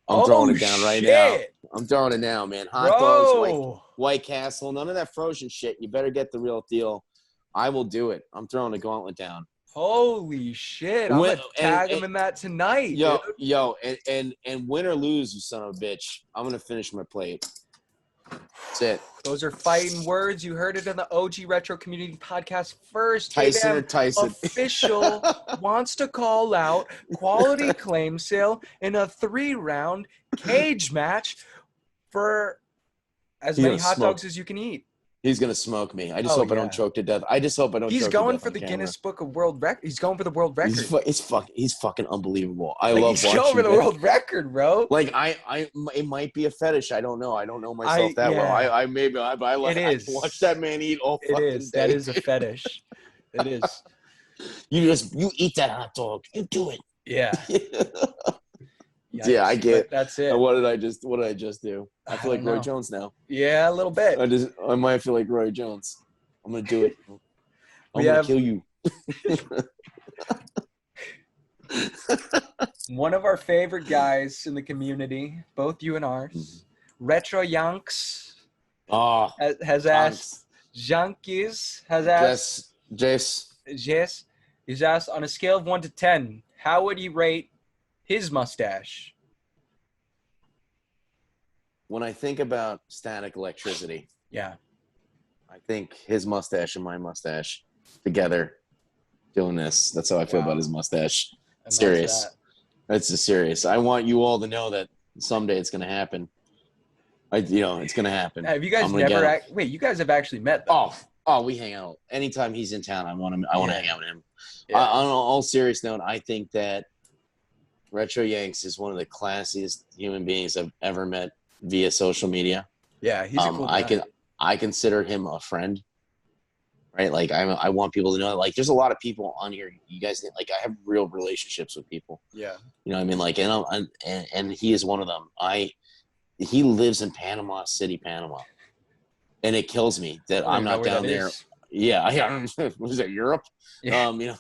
I'm throwing it down right now. I'm throwing it down, man. Hot dogs, White Castle, none of that frozen shit. You better get the real deal. I will do it. I'm throwing the gauntlet down. Holy shit. I'm going to tag him in that tonight. Yo, and win or lose, you son of a bitch, I'm going to finish my plate. That's it. Those are fighting words. You heard it in the OG Retro Community Podcast first. Tyson or Tyson. Official wants to call out Quality Claim Sale in a 3-round cage match for as many hot dogs as you can eat. He's gonna smoke me. I just Oh, hope I yeah. don't choke to death. I just hope I don't. He's choke going to death for on the camera. Guinness Book of World Record. He's going for the world record. He's fucking unbelievable. I Like, love he's watching. going for the that. world record, bro. Like it might be a fetish. I don't know. I don't know myself that well. I It is. watch that man eat all It fucking is. day. That is a fetish. It is. You eat that hot dog. You do it. Yeah. Yeah, I get. But that's it. What did I just do? I feel like Roy know. Jones now. Yeah, a little bit. I might feel like Roy Jones. I'm gonna do it. I'm We gonna have- kill you. One of our favorite guys in the community, both you and ours, Retro Yanks, Oh, has asked. Junkies has asked. Jace. Yes, he's asked, on a scale of 1 to 10, how would he rate his mustache? When I think about static electricity, Yeah. I think his mustache and my mustache together doing this. That's how I feel about his mustache. And Serious. That's just serious. I want you all to know that someday it's going to happen. It's going to happen. Have you guys never wait, you guys have actually met though? Oh, we hang out. Anytime he's in town, I want to hang out with him. Yeah. On all serious note, I think that Retro Yanks is one of the classiest human beings I've ever met via social media. Yeah, he's a cool guy. I consider him a friend, right? Like I want people to know, like, there's a lot of people on here. You guys, like, I have real relationships with people. Yeah. You know what I mean? Like, and he is one of them. He lives in Panama City, Panama, and it kills me that I'm not down there. Yeah. What is that, Europe? Yeah.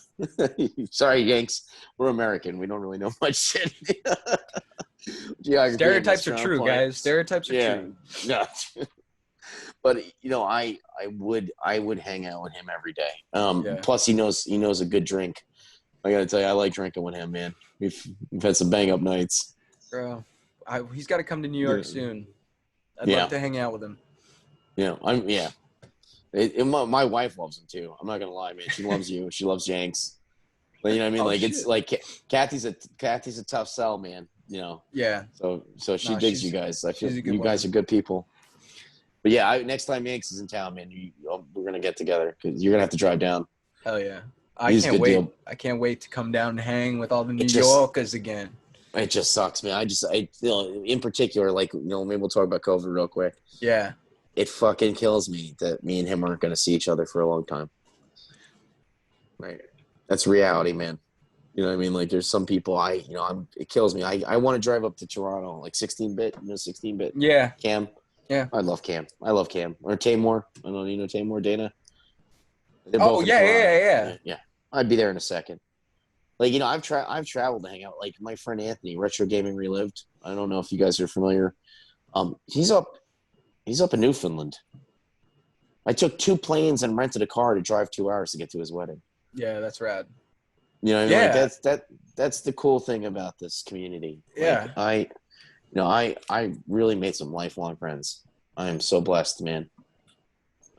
Sorry, Yanks. We're American. We don't really know much shit. Stereotypes are true, guys. Stereotypes are true. Yeah. But I would hang out with him every day. Plus he knows a good drink. I gotta tell you, I like drinking with him, man. We've had some bang up nights. Bro, he's got to come to New York soon. I'd love to hang out with him. My wife loves him too. I'm not gonna lie, man. She loves you. She loves Yanks. But you know what I mean? It's like Kathy's a tough sell, man. Yeah. So she digs you guys. I feel you guys are good people. But yeah, next time Yanks is in town, man, we're gonna get together because you're gonna have to drive down. Hell yeah! I can't wait. Deal. I can't wait to come down and hang with all the New Yorkers again. It just sucks, man. In particular, like, maybe we'll talk about COVID real quick. Yeah. It fucking kills me that me and him aren't gonna see each other for a long time. Right. That's reality, man. You know what I mean? Like, there's some people it kills me. I want to drive up to Toronto, like 16-bit, 16-bit. Yeah. Cam. Yeah. I love Cam. Or Tamor. I don't know, Tamor, Dana? They're both yeah. Yeah. I'd be there in a second. Like, I've traveled to hang out. Like, my friend Anthony, Retro Gaming Relived. I don't know if you guys are familiar. He's up in Newfoundland. I took 2 planes and rented a car to drive 2 hours to get to his wedding. Yeah, that's rad. You know what I mean? Like, that's the cool thing about this community. Yeah. Like, I really made some lifelong friends. I am so blessed, man.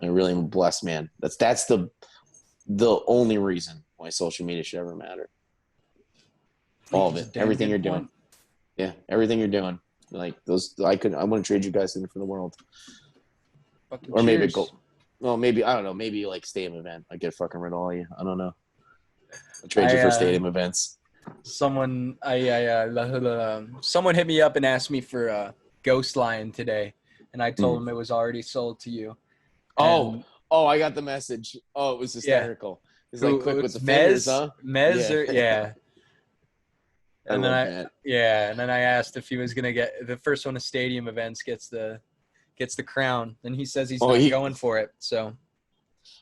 I really am a blessed man. That's the only reason why social media should ever matter. All of it, everything you're doing. Yeah, everything you're doing. Like, those, I wouldn't trade you guys in for the world. Fucking or maybe cheers. maybe I don't know. Maybe like stadium event. I get fucking rid of all you. I don't know. I'll trade you for stadium events. Someone hit me up and asked me for Ghost Lion today, and I told him it was already sold to you. And, I got the message. Oh, it was hysterical. It's like quick with the fingers, huh? Yeah. And then I asked if he was gonna get the first one of stadium events gets the crown, and he says he's not going for it. So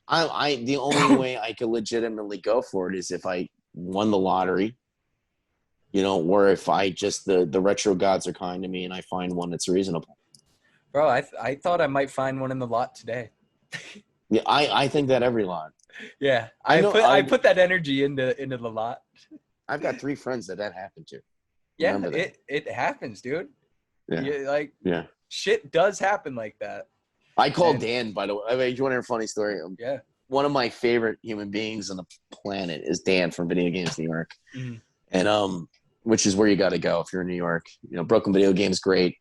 the only way I could legitimately go for it is if I won the lottery, or if I just the retro gods are kind to me and I find one that's reasonable. Bro, I thought I might find one in the lot today. Yeah, I think that every lot. Yeah, I put that energy into the lot. I've got 3 friends that happened to. Yeah, it happens, dude. Yeah. Shit does happen like that. I called Dan, by the way. I mean, you want to hear a funny story? Yeah. One of my favorite human beings on the planet is Dan from Video Games New York. Mm-hmm. And which is where you got to go if you're in New York. Brooklyn Video Games, great.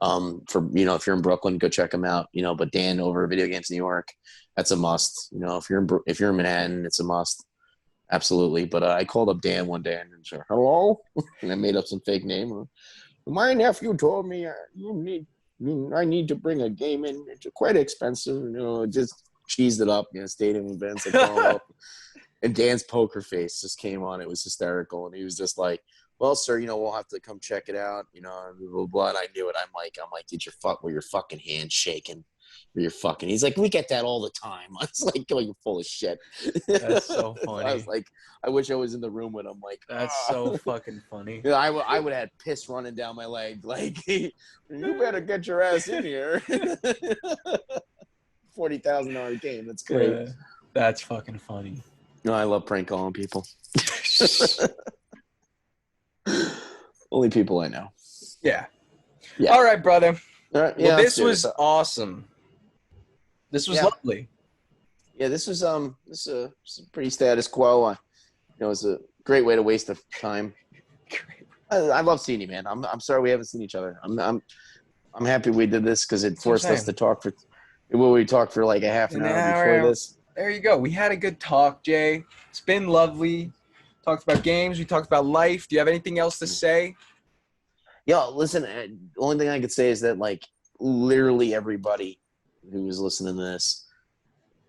For if you're in Brooklyn, go check him out. But Dan over at Video Games New York, that's a must. If you're in Manhattan, it's a must. Absolutely. But I called up Dan one day and said, "Hello," and I made up some fake name. My nephew told me I need to bring a game in. It's quite expensive. Just cheesed it up. Stadium events. I call him up. And Dan's poker face just came on. It was hysterical. And he was just like, "Well, sir, we'll have to come check it out, blah, blah, blah." And I knew it. I'm like, did your fucking hand shaking? He's like, "We get that all the time." I was like, "Oh, you're full of shit." That's so funny. I was like, I wish I was in the room with him. Like, that's so fucking funny. I would have had piss running down my leg. Like, "You better get your ass in here." $40,000 game. That's great. Yeah, that's fucking funny. No, I love prank calling people. Only people I know. Yeah. All right, brother. All right. Well, this was awesome. This was lovely. Yeah, this is pretty status quo. It's a great way to waste the time. I love seeing you, man. I'm sorry we haven't seen each other. I'm happy we did this because it forced us to talk for. We talked for like a half an hour before this. There you go. We had a good talk, Jay. It's been lovely. Talked about games. We talked about life. Do you have anything else to say? Yeah, listen, the only thing I could say is that, like, literally everybody who's listening to this,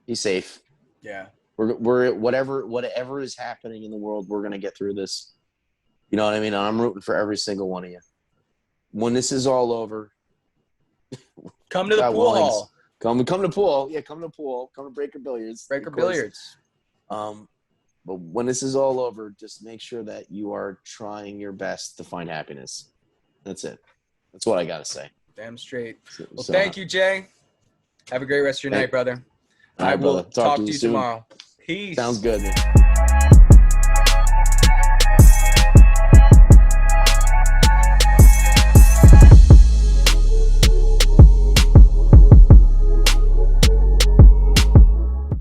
be safe. Yeah. We're whatever is happening in the world, we're going to get through this. You know what I mean? And I'm rooting for every single one of you. When this is all over, come to the pool hall. Come to pool. Yeah, come to pool. Come to Breaker Billiards. Breaker Billiards. But when this is all over, just make sure that you are trying your best to find happiness. That's it. That's what I got to say. Damn straight. Well, thank you, Jay. Have a great rest of your night, brother. I will talk to you soon. tomorrow. Peace. Sounds good, man.